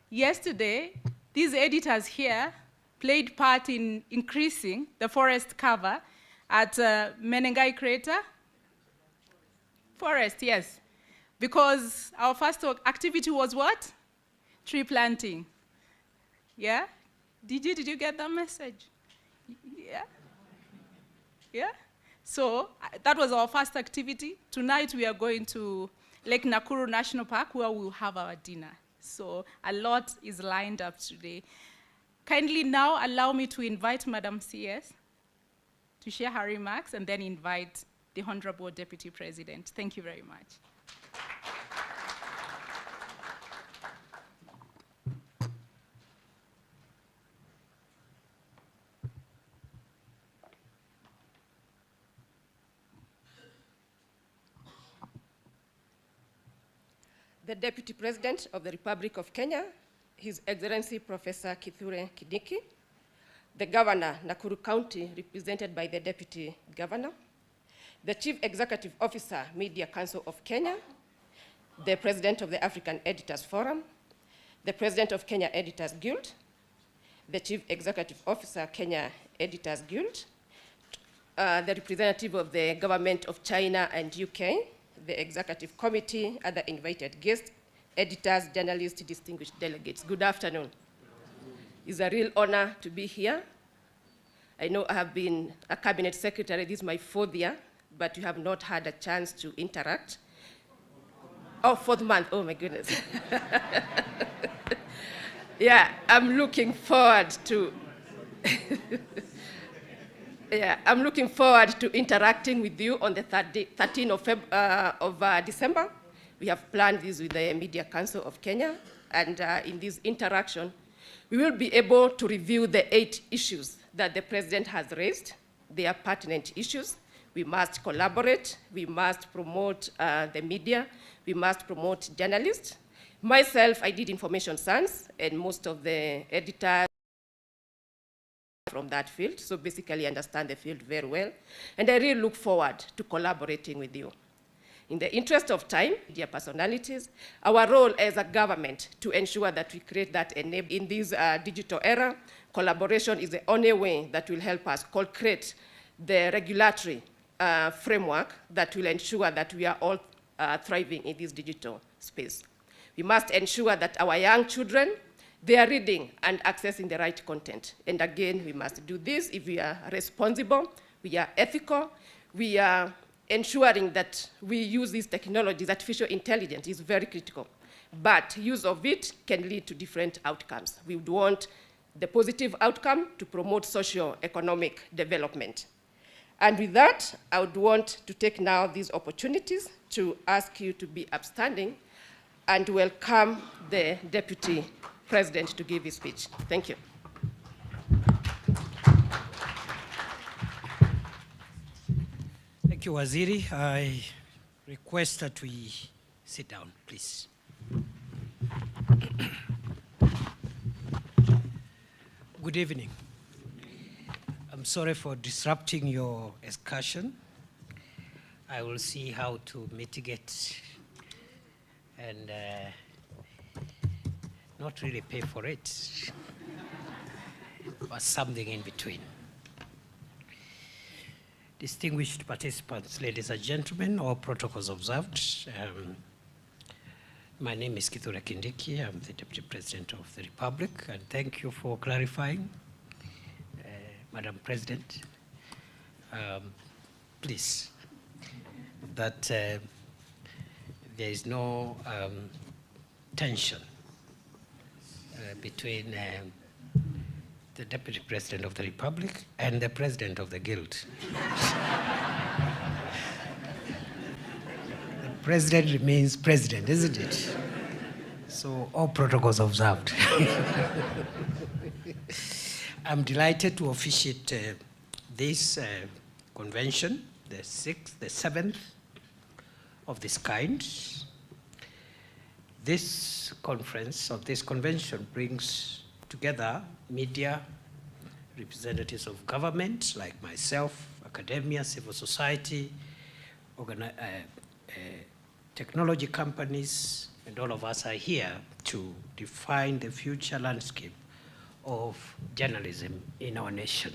Yesterday, these editors here played part in increasing the forest cover at Menengai Crater. Forest, yes. Because our first activity was what? Tree planting. Yeah? Did you get that message? Yeah? Yeah? So that was our first activity. Tonight we are going to Lake Nakuru National Park where we'll have our dinner. So a lot is lined up today. Kindly now allow me to invite Madam CS to share her remarks and then invite the Honorable Deputy President. Thank you very much. The Deputy President of the Republic of Kenya, His Excellency Professor Kithure Kindiki, the Governor, Nakuru County, represented by the Deputy Governor, the Chief Executive Officer, Media Council of Kenya, the President of the African Editors Forum, the President of Kenya Editors Guild, the Chief Executive Officer, Kenya Editors Guild, the representative of the Government of China and UK, the Executive Committee, other invited guests, editors, journalists, distinguished delegates. Good afternoon. It's a real honor to be here. I know I have been a cabinet secretary, this is my 4th year, but you have not had a chance to interact. Oh, 4th month, oh my goodness. Yeah, I'm looking forward to I'm looking forward to interacting with you on the 13th of December. We have planned this with the Media Council of Kenya, and in this interaction, we will be able to review the 8 issues that the President has raised. They are pertinent issues. We must collaborate. We must promote the media. We must promote journalists. Myself, I did information science, and most of the editors from that field, so basically understand the field very well. And I really look forward to collaborating with you. In the interest of time, dear personalities, our role as a government to ensure that we create that enable in this digital era, collaboration is the only way that will help us create the regulatory framework that will ensure that we are all thriving in this digital space. We must ensure that our young children, they are reading and accessing the right content. And again, we must do this if we are responsible, we are ethical, we are ensuring that we use these technologies, artificial intelligence is very critical. But use of it can lead to different outcomes. We would want the positive outcome to promote socio-economic development. And with that, I would want to take now these opportunities to ask you to be upstanding and welcome the Deputy President to give his speech. Thank you. Thank you, Waziri. I request that we sit down, please. Good evening. I'm sorry for disrupting your excursion. I will see how to mitigate and not really pay for it, but something in between. Distinguished participants, ladies and gentlemen, all protocols observed. My name is Kithure Kindiki. I'm the Deputy President of the Republic, and thank you for clarifying, Madam President. Please, that there is no tension between the Deputy President of the Republic and the President of the Guild. The President remains President, isn't it? So all protocols observed. I'm delighted to officiate this convention, the seventh of this kind. This conference, or this convention, brings together media, representatives of government like myself, academia, civil society, technology companies, and all of us are here to define the future landscape of journalism in our nation.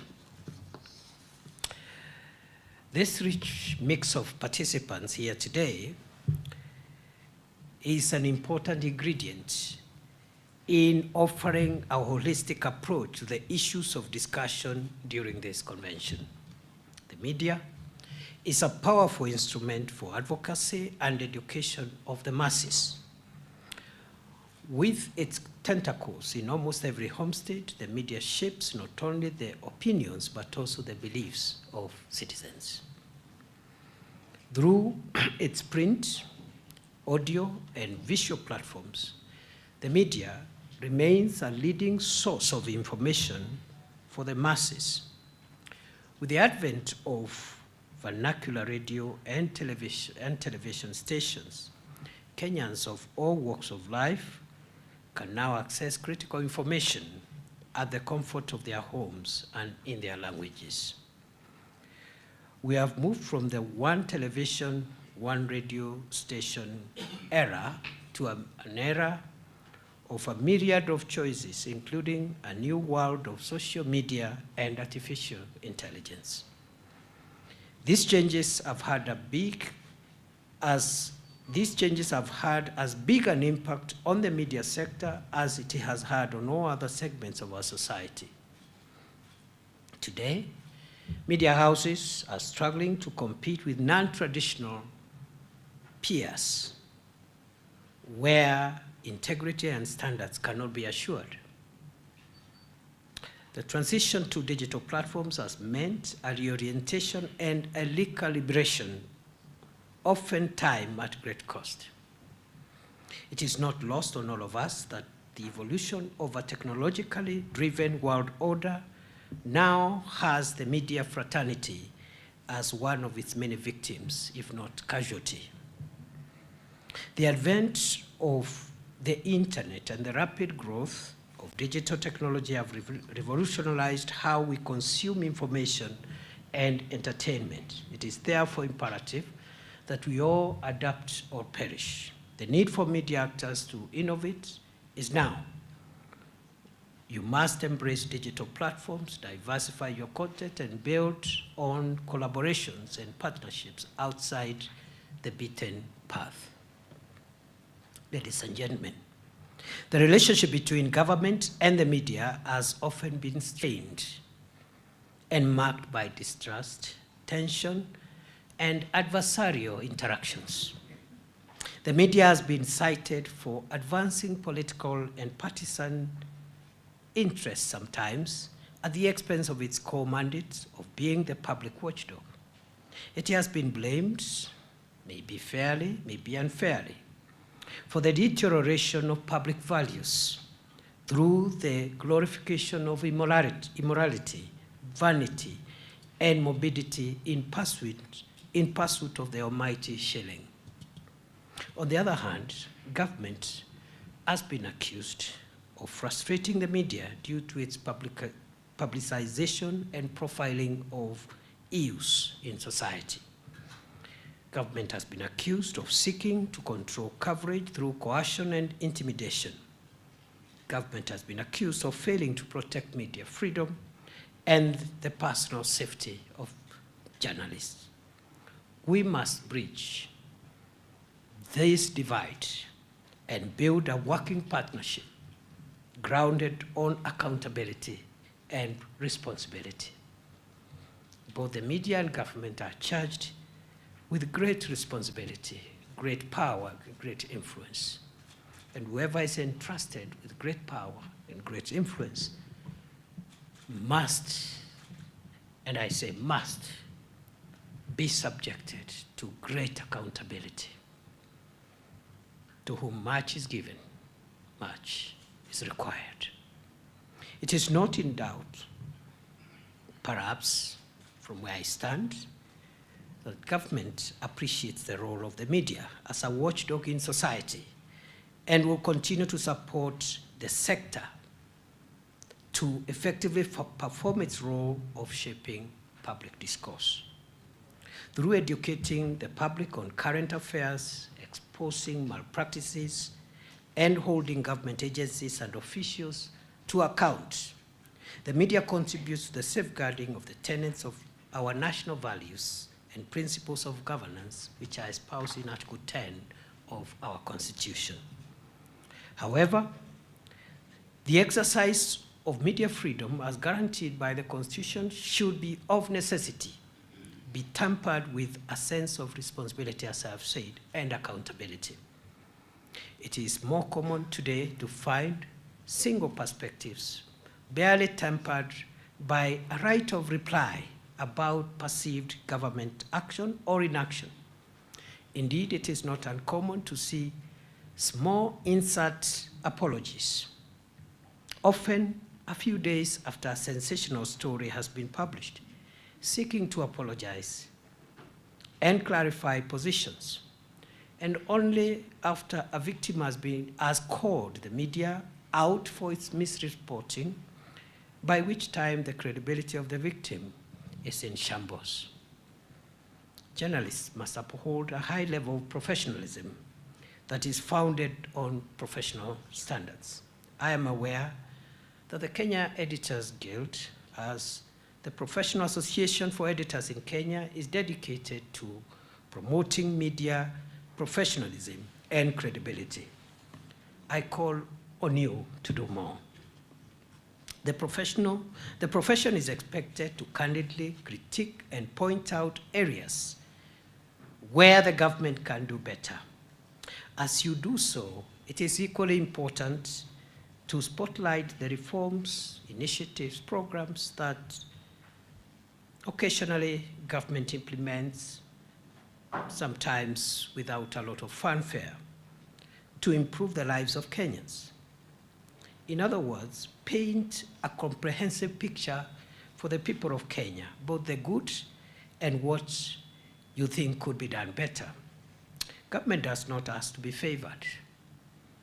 This rich mix of participants here today is an important ingredient in offering a holistic approach to the issues of discussion during this convention. The media is a powerful instrument for advocacy and education of the masses. With its tentacles in almost every home state, the media shapes not only the opinions, but also the beliefs of citizens. Through its print, audio, and visual platforms, the media remains a leading source of information for the masses. With the advent of vernacular radio and television stations, Kenyans of all walks of life can now access critical information at the comfort of their homes and in their languages. We have moved from the one television, one radio station era to an era of a myriad of choices, including a new world of social media and artificial intelligence. These changes have had as big an impact on the media sector as it has had on all other segments of our society. Today, media houses are struggling to compete with non-traditional peers where integrity and standards cannot be assured. The transition to digital platforms has meant a reorientation and a recalibration, oftentimes at great cost. It is not lost on all of us that the evolution of a technologically driven world order now has the media fraternity as one of its many victims, if not casualty. The advent of the internet and the rapid growth of digital technology have revolutionized how we consume information and entertainment. It is therefore imperative that we all adapt or perish. The need for media actors to innovate is now. You must embrace digital platforms, diversify your content, and build on collaborations and partnerships outside the beaten path. Ladies and gentlemen, the relationship between government and the media has often been strained and marked by distrust, tension, and adversarial interactions. The media has been cited for advancing political and partisan interests sometimes at the expense of its core mandate of being the public watchdog. It has been blamed, maybe fairly, maybe unfairly, for the deterioration of public values through the glorification of immorality, vanity, and morbidity in pursuit of the almighty shilling. On the other hand, government has been accused of frustrating the media due to its publicization and profiling of issues in society. Government has been accused of seeking to control coverage through coercion and intimidation. Government has been accused of failing to protect media freedom and the personal safety of journalists. We must bridge this divide and build a working partnership grounded on accountability and responsibility. Both the media and government are charged with great responsibility, great power, great influence. And whoever is entrusted with great power and great influence must, and I say must, be subjected to great accountability. To whom much is given, much is required. It is not in doubt, perhaps from where I stand, that government appreciates the role of the media as a watchdog in society and will continue to support the sector to effectively perform its role of shaping public discourse. Through educating the public on current affairs, exposing malpractices, and holding government agencies and officials to account, the media contributes to the safeguarding of the tenets of our national values and principles of governance, which are espoused in Article 10 of our Constitution. However, the exercise of media freedom as guaranteed by the Constitution should be of necessity, be tempered with a sense of responsibility, as I have said, and accountability. It is more common today to find single perspectives, barely tempered by a right of reply about perceived government action or inaction. Indeed, it is not uncommon to see small insert apologies, often a few days after a sensational story has been published, seeking to apologize and clarify positions, and only after a victim has called the media out for its misreporting, by which time the credibility of the victim is in shambles. Journalists must uphold a high level of professionalism that is founded on professional standards. I am aware that the Kenya Editors Guild, as the professional association for editors in Kenya, is dedicated to promoting media professionalism and credibility. I call on you to do more. The profession is expected to candidly critique and point out areas where the government can do better. As you do so, it is equally important to spotlight the reforms, initiatives, programs that occasionally government implements, sometimes without a lot of fanfare, to improve the lives of Kenyans. In other words, paint a comprehensive picture for the people of Kenya, both the good and what you think could be done better. Government does not ask to be favored.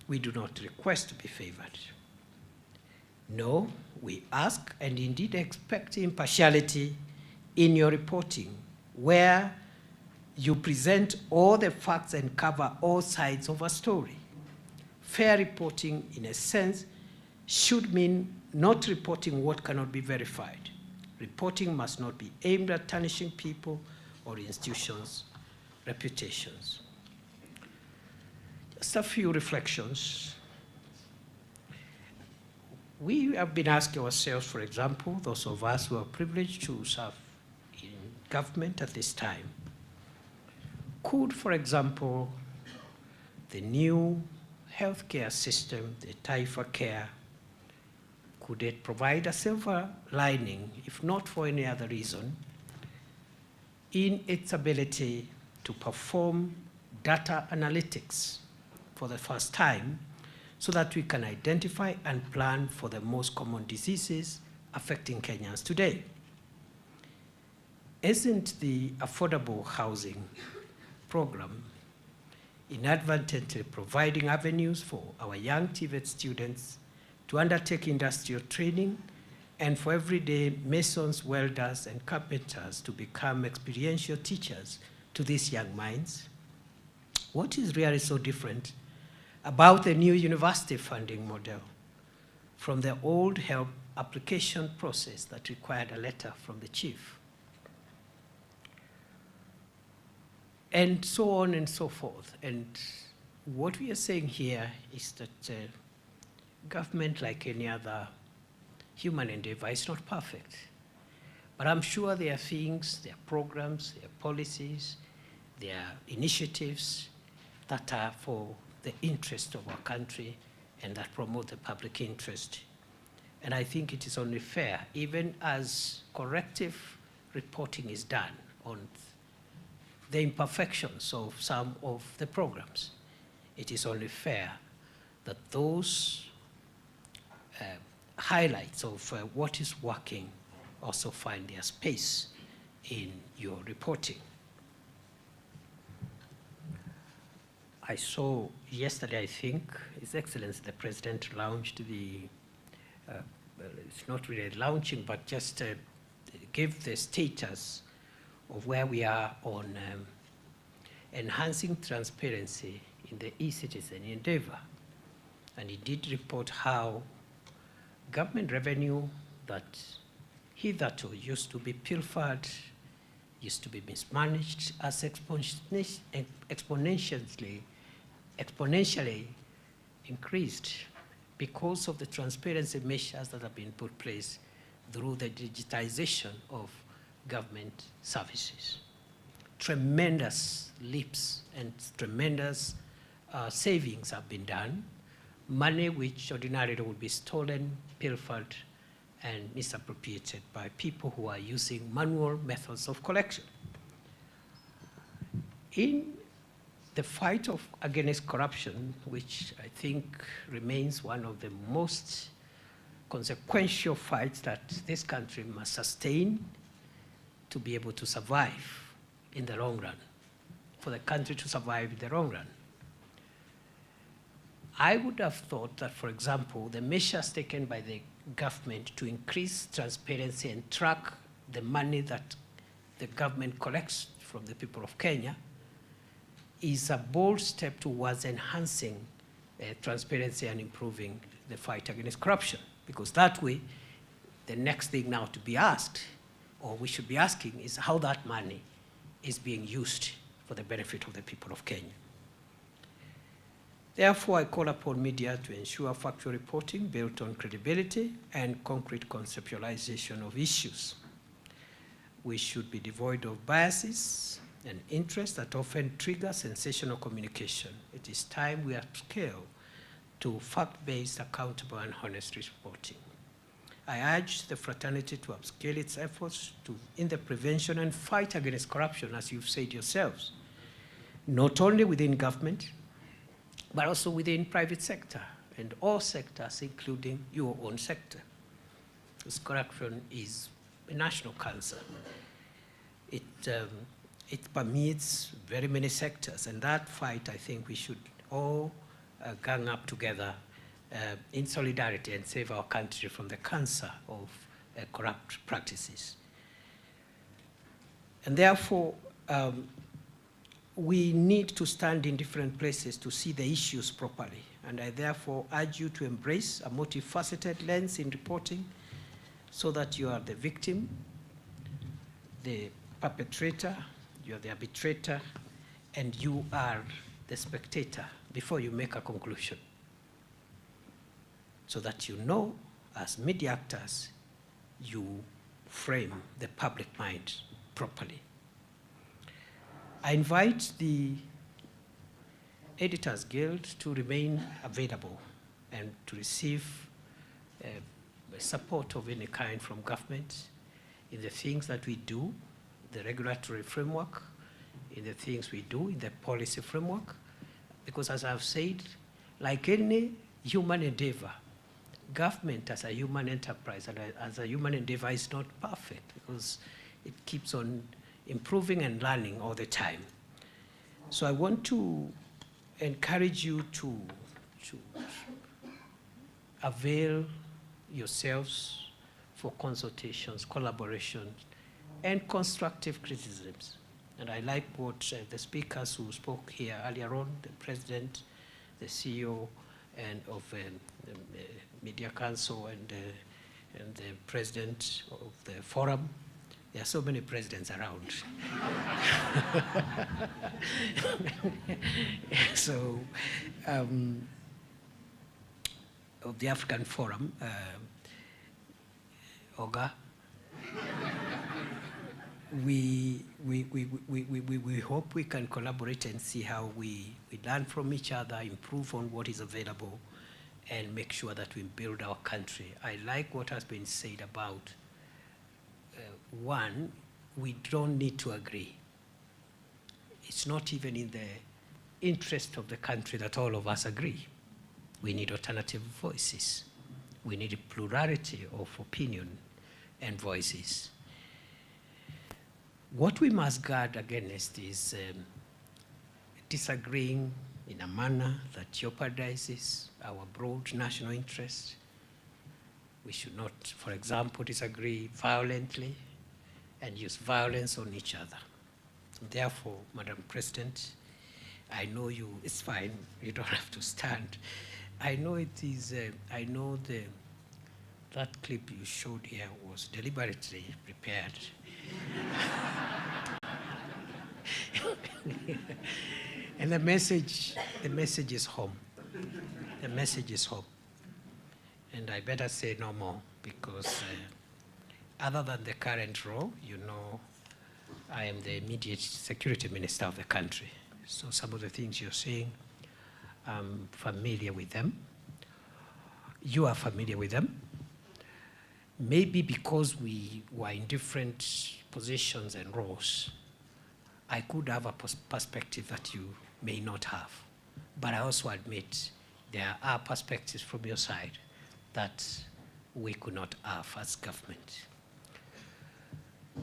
We do not request to be favored. No, we ask and indeed expect impartiality in your reporting, where you present all the facts and cover all sides of a story. Fair reporting, in a sense, should mean not reporting what cannot be verified. Reporting must not be aimed at tarnishing people or institutions' reputations. Just a few reflections. We have been asking ourselves, for example, those of us who are privileged to serve in government at this time, Could, for example, the new healthcare system, the Taifa Care, could it provide a silver lining, if not for any other reason, in its ability to perform data analytics for the first time so that we can identify and plan for the most common diseases affecting Kenyans today? Isn't the affordable housing program inadvertently providing avenues for our young TVET students to undertake industrial training and for everyday masons, welders, and carpenters to become experiential teachers to these young minds? What is really so different about the new university funding model from the old help application process that required a letter from the chief? And so on and so forth. And what we are saying here is that government, like any other human endeavor, is not perfect. But I'm sure there are things, there are programs, there are policies, there are initiatives that are for the interest of our country and that promote the public interest. And I think it is only fair, even as corrective reporting is done on the imperfections of some of the programs, it is only fair that those highlights of what is working also find their space in your reporting. I saw yesterday, I think, His Excellency the President launched the, it's not really launching, but just give the status of where we are on enhancing transparency in the e-citizen endeavor. And he did report how government revenue that hitherto used to be pilfered, used to be mismanaged, as exponentially increased because of the transparency measures that have been put in place through the digitization of government services. Tremendous leaps and tremendous savings have been done. Money which ordinarily would be stolen, pilfered, and misappropriated by people who are using manual methods of collection. In the fight against corruption, which I think remains one of the most consequential fights that this country must sustain to be able to survive in the long run, for the country to survive in the long run. I would have thought that, for example, the measures taken by the government to increase transparency and track the money that the government collects from the people of Kenya is a bold step towards enhancing transparency and improving the fight against corruption. Because that way, the next thing now to be asked, or we should be asking, is how that money is being used for the benefit of the people of Kenya. Therefore, I call upon media to ensure factual reporting built on credibility and concrete conceptualization of issues. We should be devoid of biases and interests that often trigger sensational communication. It is time we upscale to fact-based, accountable, and honest reporting. I urge the fraternity to upscale its efforts in the prevention and fight against corruption, as you've said yourselves, not only within government, but also within private sector and all sectors, including your own sector. This corruption is a national cancer. It permeates very many sectors, and that fight, I think we should all gang up together in solidarity and save our country from the cancer of corrupt practices. And therefore, we need to stand in different places to see the issues properly. And I therefore urge you to embrace a multifaceted lens in reporting so that you are the victim, the perpetrator, you are the arbitrator, and you are the spectator before you make a conclusion. So that you know, as media actors, you frame the public mind properly. I invite the Editors Guild to remain available and to receive support of any kind from government in the things that we do, the regulatory framework, in the things we do, in the policy framework. Because as I've said, like any human endeavor, government as a human enterprise and as a human endeavor is not perfect because it keeps on improving and learning all the time. So I want to encourage you to avail yourselves for consultations, collaborations, and constructive criticisms. And I like what the speakers who spoke here earlier on, the President, the CEO, and of the Media Council, and the President of the Forum. There are so many presidents around. So, of the African Forum, Oga, we hope we can collaborate and see how we learn from each other, improve on what is available, and make sure that we build our country. I like what has been said about, one, we don't need to agree. It's not even in the interest of the country that all of us agree. We need alternative voices. We need a plurality of opinion and voices. What we must guard against is disagreeing in a manner that jeopardizes our broad national interest. We should not, for example, disagree violently and use violence on each other. Therefore, Madam President, I know you, it's fine, you don't have to stand. I know it is, I know that clip you showed here was deliberately prepared. And the message is home. The message is home. And I better say no more because other than the current role, you know, I am the immediate security minister of the country. So some of the things you're saying, I'm familiar with them. You are familiar with them. Maybe because we were in different positions and roles, I could have a perspective that you may not have. But I also admit there are perspectives from your side that we could not have as government.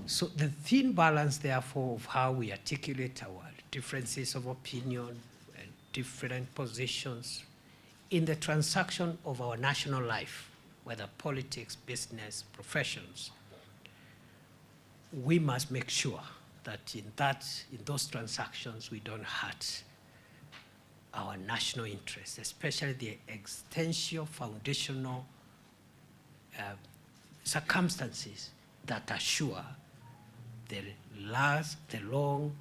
So the thin balance, therefore, of how we articulate our differences of opinion and different positions in the transaction of our national life, whether politics, business, professions, we must make sure that in those transactions we don't hurt our national interests, especially the existential, foundational circumstances that assure the long-term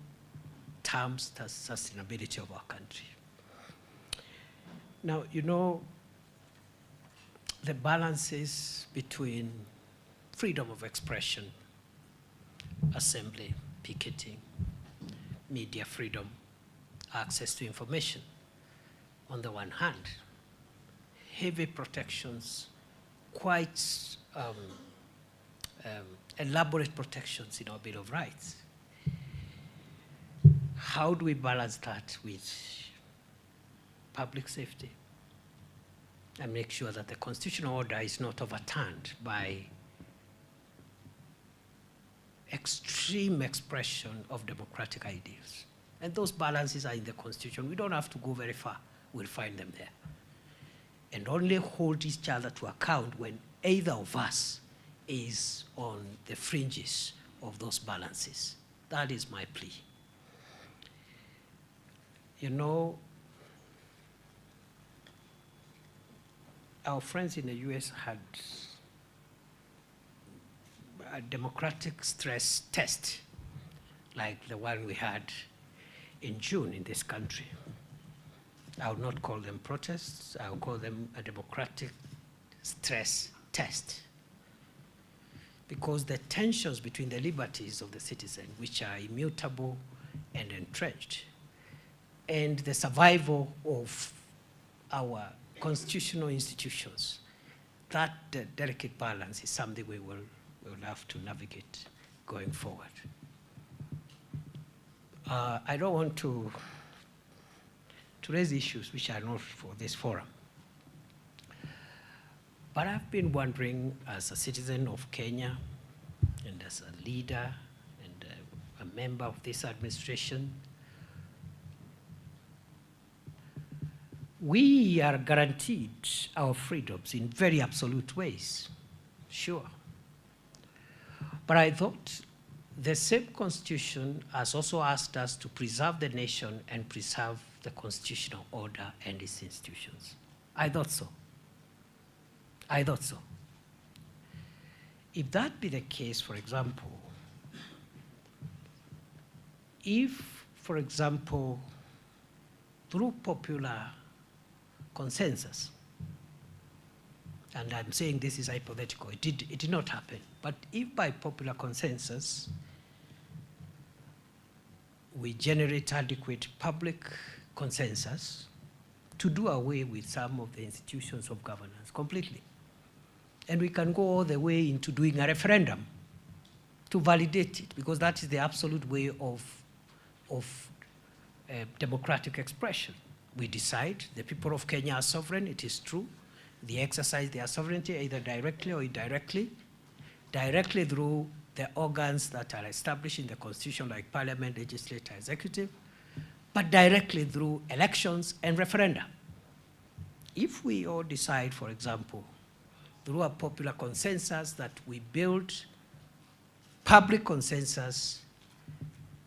sustainability of our country. Now, you know, the balances between freedom of expression, assembly, picketing, media freedom, access to information, on the one hand, heavy protections, quite elaborate protections in our Bill of Rights. How do we balance that with public safety and make sure that the constitutional order is not overturned by extreme expression of democratic ideals? And those balances are in the Constitution. We don't have to go very far. We'll find them there. And only hold each other to account when either of us is on the fringes of those balances. That is my plea. You know, our friends in the US had a democratic stress test like the one we had in June in this country. I would not call them protests, I would call them a democratic stress test. Because the tensions between the liberties of the citizen, which are immutable and entrenched. And the survival of our constitutional institutions, that delicate balance is something we will have to navigate going forward. I don't want to raise issues which are not for this forum. But I've been wondering, as a citizen of Kenya and as a leader and a member of this administration, we are guaranteed our freedoms in very absolute ways, sure. But I thought the same constitution has also asked us to preserve the nation and preserve the constitutional order and its institutions. I thought so. I thought so. If that be the case, for example, if, for example, through popular consensus, and I'm saying this is hypothetical, it did not happen, but if by popular consensus we generate adequate public consensus to do away with some of the institutions of governance completely, and we can go all the way into doing a referendum to validate it, because that is the absolute way of democratic expression. We decide, the people of Kenya are sovereign, it is true. They exercise their sovereignty either directly or indirectly, directly through the organs that are established in the constitution like parliament, legislature, executive, but directly through elections and referenda. If we all decide, for example, through a popular consensus that we build public consensus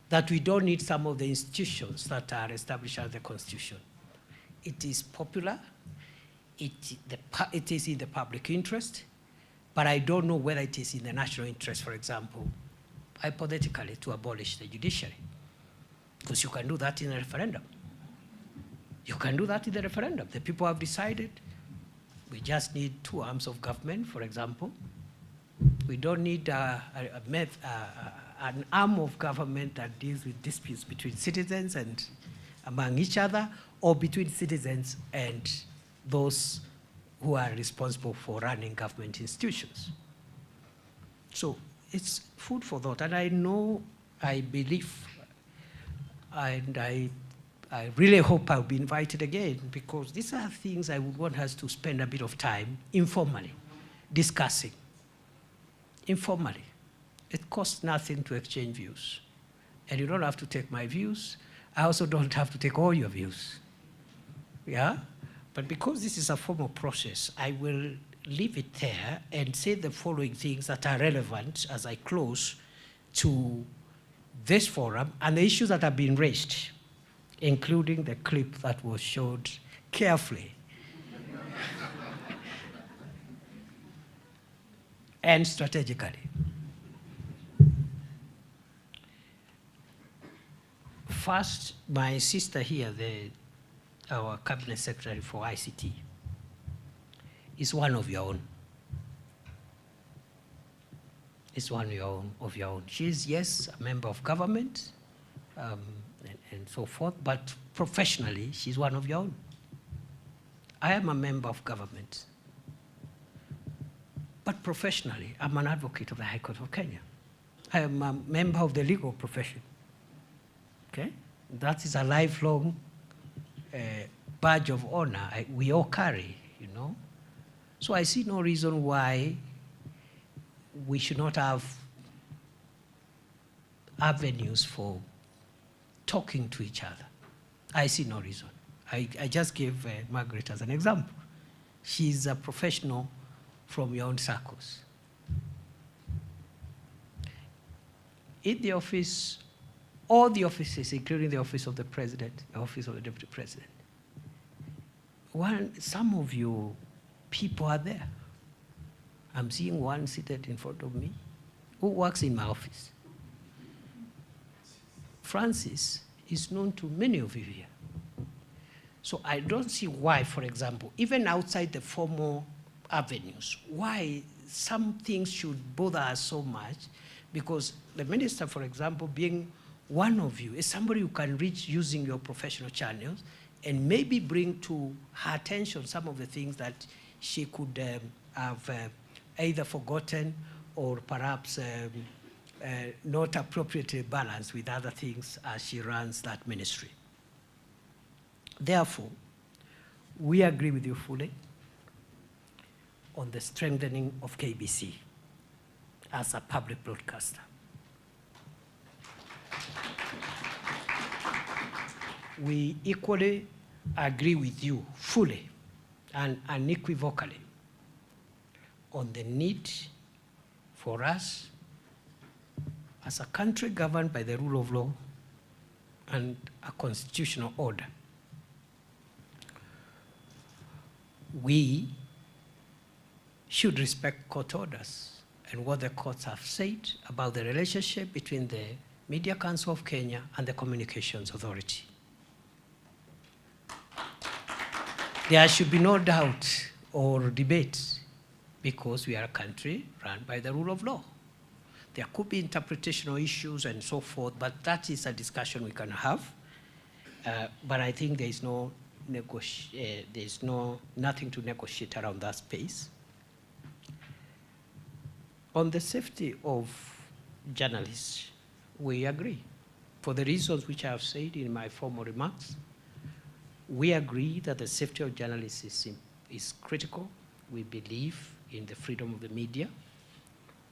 that we don't need some of the institutions that are established under the Constitution. It is popular, it is in the public interest, but I don't know whether it is in the national interest, for example, hypothetically, to abolish the judiciary. Because you can do that in a referendum. You can do that in the referendum. The people have decided we just need 2 arms of government, for example. We don't need an arm of government that deals with disputes between citizens and among each other, or between citizens and those who are responsible for running government institutions. So it's food for thought. And I know, I believe, and I really hope I'll be invited again, because these are things I would want us to spend a bit of time informally discussing. Informally. It costs nothing to exchange views. And you don't have to take my views. I also don't have to take all your views. Yeah? But because this is a formal process, I will leave it there and say the following things that are relevant as I close to this forum and the issues that have been raised, including the clip that was showed carefully and strategically. First, my sister here, our cabinet secretary for ICT, is one of your own. Is one of your own. She is, yes, a member of government and so forth, but professionally, she's one of your own. I am a member of government, but professionally, I'm an advocate of the High Court of Kenya. I am a member of the legal profession. Okay? That is a lifelong badge of honor we all carry, you know? So I see no reason why we should not have avenues for talking to each other. I see no reason. I just gave Margaret as an example. She's a professional from your own circles. In the office, all the offices, including the office of the president, the office of the deputy president, some of you people are there. I'm seeing one seated in front of me who works in my office. Francis is known to many of you here. So I don't see why, for example, even outside the formal avenues, why some things should bother us so much, because the minister, for example, being one of you, is somebody you can reach using your professional channels and maybe bring to her attention some of the things that she could have either forgotten or perhaps not appropriately balanced with other things as she runs that ministry. Therefore, we agree with you fully on the strengthening of KBC as a public broadcaster. We equally agree with you fully and unequivocally on the need for us as a country governed by the rule of law and a constitutional order. We should respect court orders and what the courts have said about the relationship between the Media Council of Kenya and the Communications Authority. There should be no doubt or debate because we are a country run by the rule of law. There could be interpretational issues and so forth, but that is a discussion we can have. But I think there is nothing to negotiate around that space. On the safety of journalists, we agree. For the reasons which I have said in my formal remarks, we agree that the safety of journalists is critical. We believe in the freedom of the media.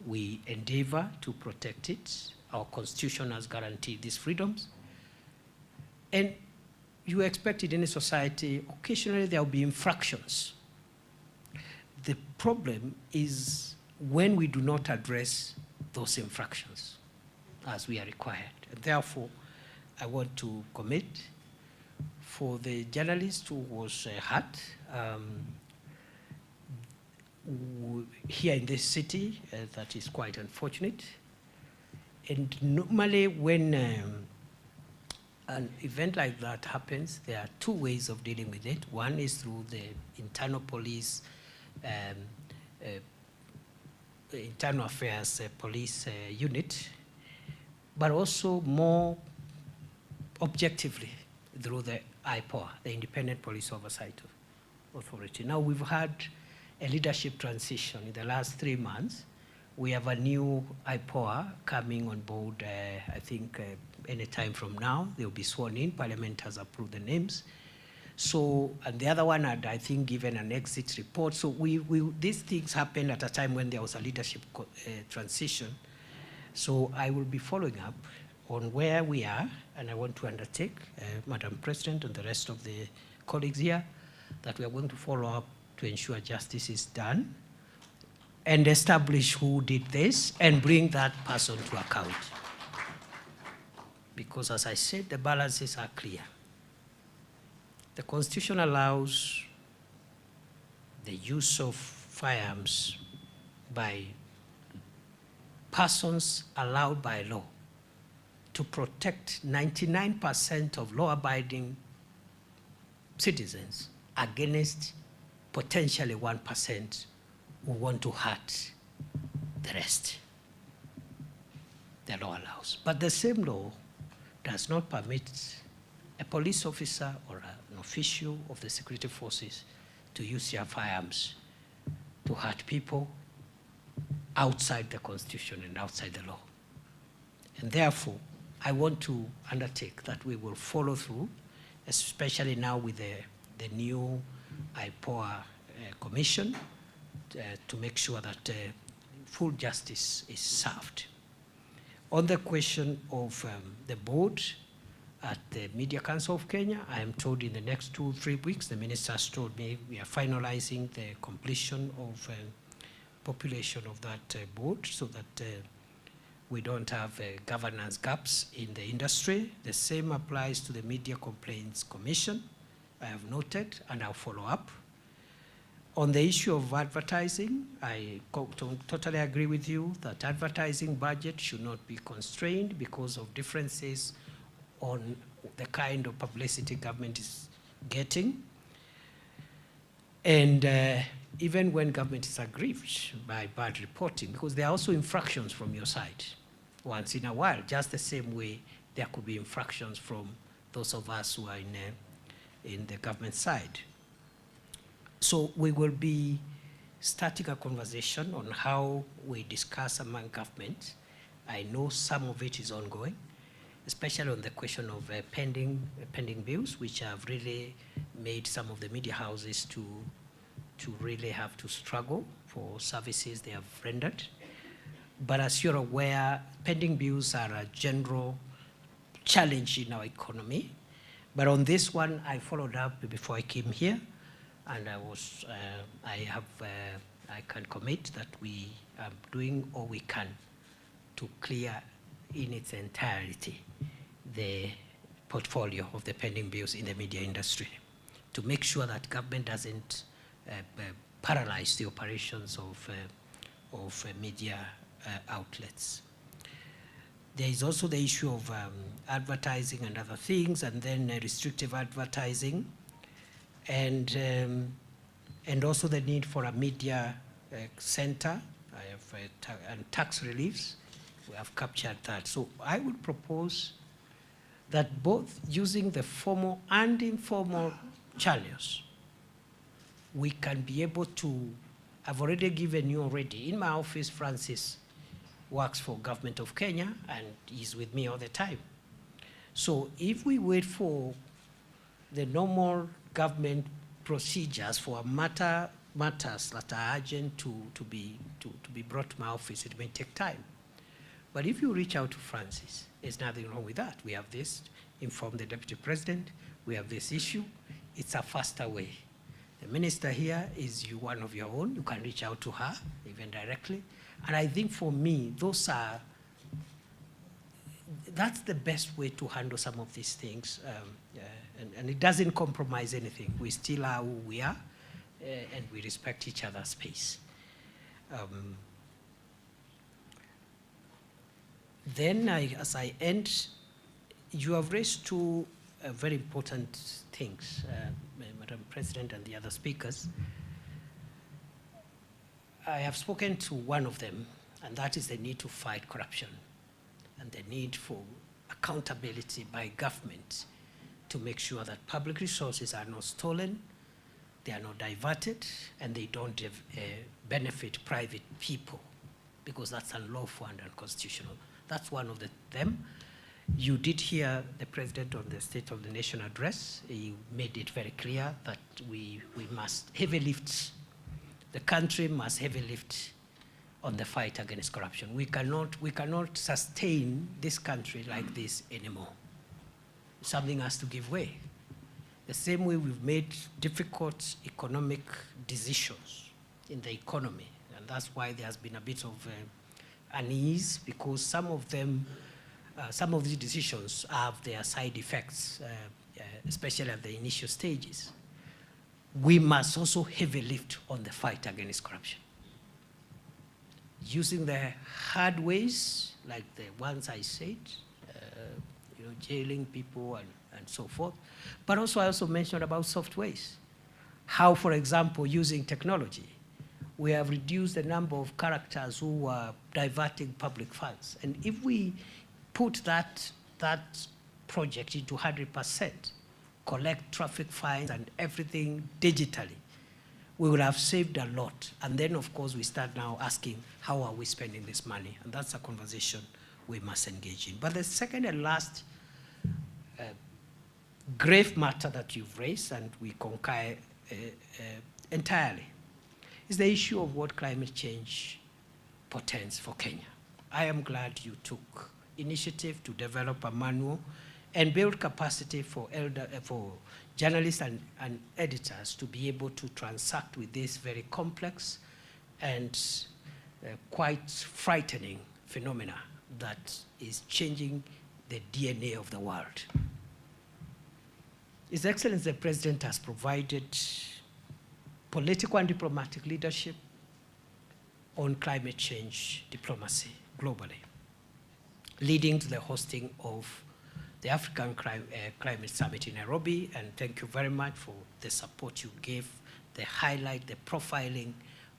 We endeavor to protect it. Our Constitution has guaranteed these freedoms. And you expect it in a society, occasionally there will be infractions. The problem is when we do not address those infractions as we are required. And therefore, I want to commit for the journalist who was hurt here in this city, that is quite unfortunate. And normally when an event like that happens, there are two ways of dealing with it. One is through the internal police, internal affairs police unit, but also more objectively through the IPOA, the Independent Police Oversight Authority. Now we've had a leadership transition in the last 3 months. We have a new IPOA coming on board, I think any time from now. They'll be sworn in. Parliament has approved the names. So, and the other one had, I think, given an exit report. So these things happened at a time when there was a leadership transition. So I will be following up on where we are, and I want to undertake, Madam President and the rest of the colleagues here, that we are going to follow up to ensure justice is done and establish who did this and bring that person to account. Because as I said, the balances are clear. The Constitution allows the use of firearms by persons allowed by law to protect 99% of law-abiding citizens against potentially 1% who want to hurt the rest. The law allows. But the same law does not permit a police officer or an official of the security forces to use their firearms to hurt people outside the Constitution and outside the law. And therefore, I want to undertake that we will follow through, especially now with the new IPOA commission, to make sure that full justice is served. On the question of the board at the Media Council of Kenya, I am told in the next 2-3 weeks, the minister has told me we are finalizing the completion of population of that board so that we don't have governance gaps in the industry. The same applies to the Media Complaints Commission. I have noted and I'll follow up. On the issue of advertising, I totally agree with you that advertising budget should not be constrained because of differences on the kind of publicity government is getting. And even when government is aggrieved by bad reporting, because there are also infractions from your side once in a while, just the same way there could be infractions from those of us who are in the government side. So we will be starting a conversation on how we discuss among government. I know some of it is ongoing, especially on the question of pending bills, which have really made some of the media houses to really have to struggle for services they have rendered. But as you're aware, pending bills are a general challenge in our economy. But on this one, I followed up before I came here, and I can commit that we are doing all we can to clear in its entirety the portfolio of the pending bills in the media industry, to make sure that government doesn't paralyze the operations of media outlets. There is also the issue of advertising and other things, and then restrictive advertising, and also the need for a media center and tax reliefs. We have captured that. So I would propose that both using the formal and informal channels, we can be able to, I've already given you already, in my office, Francis works for Government of Kenya and he's with me all the time. So if we wait for the normal government procedures for matters that are urgent to be brought to my office, it may take time. But if you reach out to Francis, there's nothing wrong with that. We have this, inform the Deputy President, we have this issue. It's a faster way. The minister here is one of your own. You can reach out to her, even directly. And I think for me, that's the best way to handle some of these things. And it doesn't compromise anything. We still are who we are, and we respect each other's space. Then, as I end, you have raised two very important things, Madam President and the other speakers. I have spoken to one of them, and that is the need to fight corruption and the need for accountability by government to make sure that public resources are not stolen, they are not diverted, and they don't benefit private people, because that's unlawful and unconstitutional. That's one of them. You did hear the President on the State of the Nation address. He made it very clear that we must heavy lift, the country must heavy lift on the fight against corruption. We cannot sustain this country like this anymore. Something has to give way. The same way we've made difficult economic decisions in the economy, and that's why there has been a bit of unease, because some of these decisions have their side effects, especially at the initial stages. We must also heavy lift on the fight against corruption, using the hard ways, like the ones I said, jailing people and so forth. But also I also mentioned about soft ways. How, for example, using technology, we have reduced the number of characters who are diverting public funds. And if we put that project into 100%, collect traffic fines and everything digitally, we would have saved a lot. And then, of course, we start now asking, how are we spending this money? And that's a conversation we must engage in. But the second and last grave matter that you've raised, and we concur entirely, is the issue of what climate change portends for Kenya. I am glad you took initiative to develop a manual and build capacity for journalists and editors to be able to transact with this very complex and quite frightening phenomena that is changing the DNA of the world. His Excellency the President has provided political and diplomatic leadership on climate change diplomacy globally, leading to the hosting of the African Climate Summit in Nairobi. And thank you very much for the support you gave. The highlight, the profiling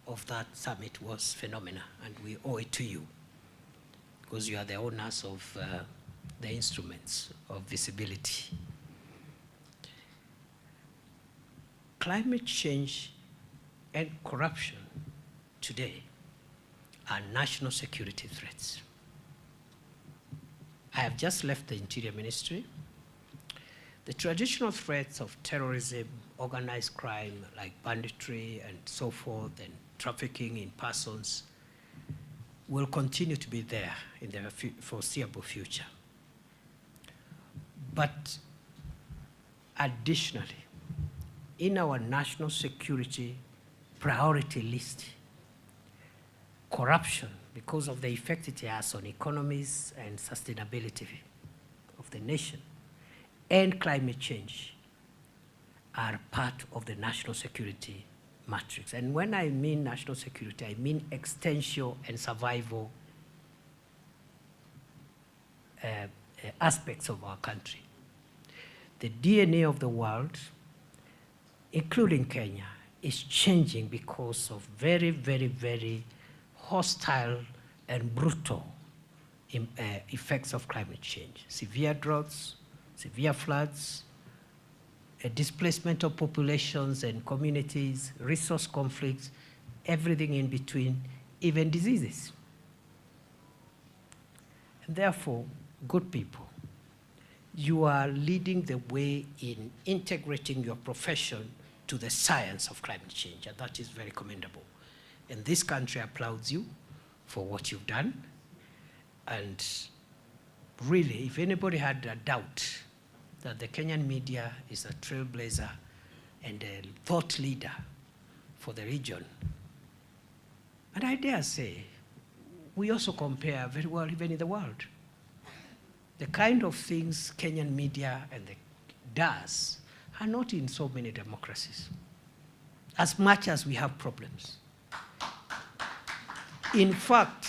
of that summit was phenomenal, and we owe it to you, because you are the owners of the instruments of visibility. Climate change and corruption today are national security threats. I have just left the Interior Ministry. The traditional threats of terrorism, organized crime like banditry and so forth, and trafficking in persons will continue to be there in the foreseeable future. But additionally, in our national security priority list, corruption, because of the effect it has on economies and sustainability of the nation, and climate change are part of the national security matrix. And when I mean national security, I mean extension and survival aspects of our country. The DNA of the world, including Kenya, is changing because of very, very, very hostile and brutal effects of climate change. Severe droughts, severe floods, a displacement of populations and communities, resource conflicts, everything in between, even diseases. And therefore, good people, you are leading the way in integrating your profession to the science of climate change, and that is very commendable. And this country applauds you for what you've done. And really, if anybody had a doubt that the Kenyan media is a trailblazer and a thought leader for the region, and I dare say, we also compare very well even in the world. The kind of things Kenyan media does are not in so many democracies, as much as we have problems. In fact,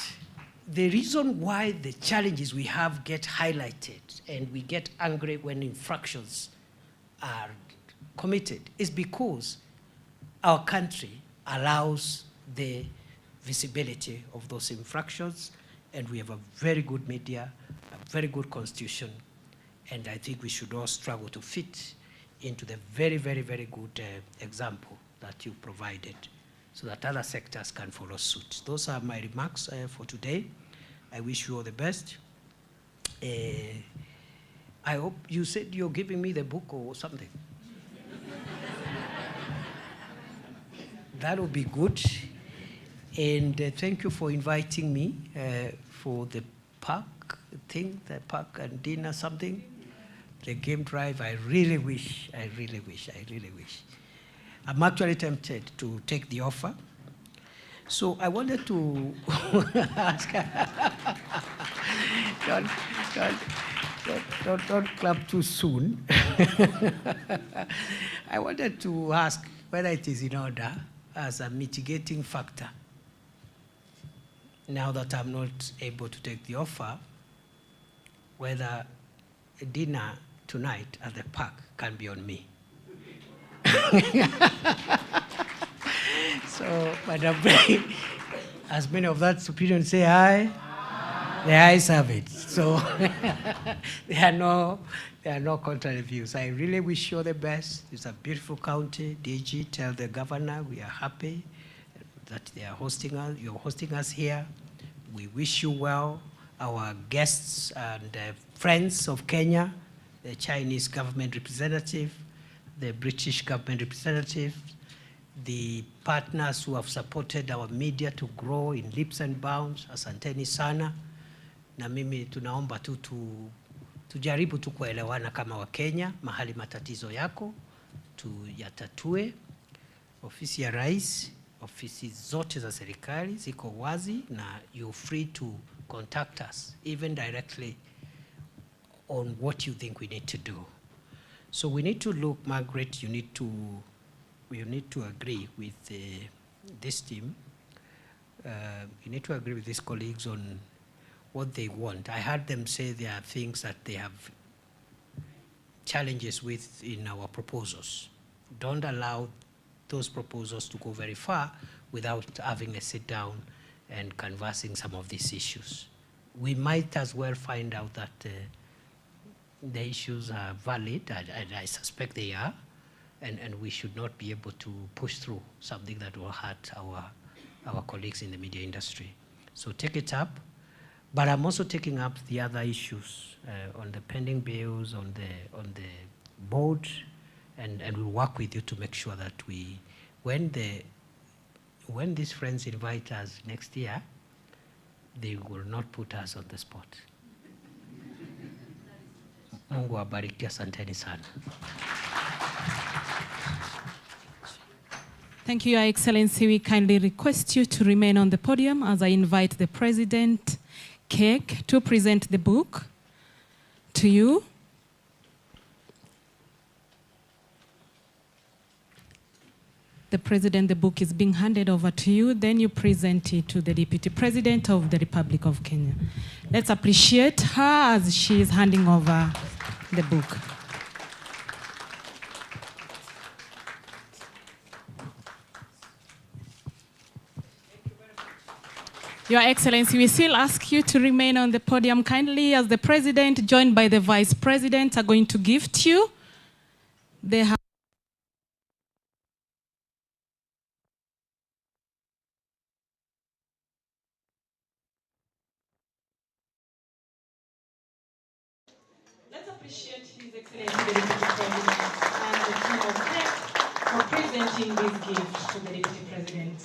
the reason why the challenges we have get highlighted and we get angry when infractions are committed is because our country allows the visibility of those infractions, and we have a very good media, a very good constitution, and I think we should all struggle to fit into the very, very, very good example that you provided so that other sectors can follow suit. Those are my remarks for today. I wish you all the best. I hope you said you're giving me the book or something. That would be good. And thank you for inviting me for the park thing, the park and dinner something, the game drive. I really wish. I'm actually tempted to take the offer. So I wanted to ask, don't clap too soon. I wanted to ask whether it is in order as a mitigating factor, now that I'm not able to take the offer, whether a dinner tonight at the park can be on me. So, Madam Bray, as many of that opinion say aye, the ayes have it. So there are no contrary views. I really wish you all the best. It's a beautiful county. DG, tell the governor we are happy that they are hosting us. You're hosting us here. We wish you well. Our guests and friends of Kenya, the Chinese government representative, the British government representative, the partners who have supported our media to grow in leaps and bounds, asanteni sana. Na mimi tunaomba tu tujaribu tu kuelewana kama Wakenya, mahali matatizo yako tuyatatue. Ofisi ya Rais, ofisi zote za serikali ziko wazi, na you're free to contact us, even directly, on what you think we need to do. So we need to look, Margaret, we need to agree with this team. You need to agree with these colleagues on what they want. I heard them say there are things that they have challenges with in our proposals. Don't allow those proposals to go very far without having a sit down and canvassing some of these issues. We might as well find out that the issues are valid, and I suspect they are, and we should not be able to push through something that will hurt our colleagues in the media industry. So take it up, but I'm also taking up the other issues on the pending bills, on the board, and we'll work with you to make sure that when these friends invite us next year, they will not put us on the spot. Mungu awabariki, asanteni sana. Thank you, Your Excellency. We kindly request you to remain on the podium as I invite the President, KEG, to present the book to you. The President, the book is being handed over to you, then you present it to the Deputy President of the Republic of Kenya. Let's appreciate her as she is handing over the book. Your Excellency, we still ask you to remain on the podium kindly as the President, joined by the Vice President, are going to gift you. They have Let's appreciate His Excellency the Deputy President and the team of KEG for presenting this gift to the Deputy President.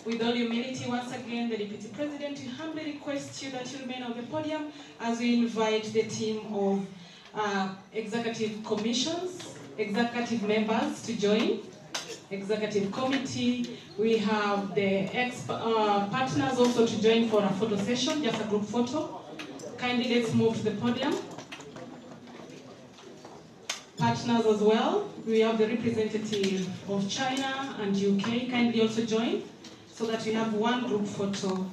With all humility, once again, the Deputy President, we humbly request you that you remain on the podium as we invite the team of executive commissions, executive members to join, executive committee. We have the partners also to join for a photo session, just a group photo. Kindly let's move to the podium. Partners as well. We have the representative of China and UK. Kindly also join so that we have one group photo.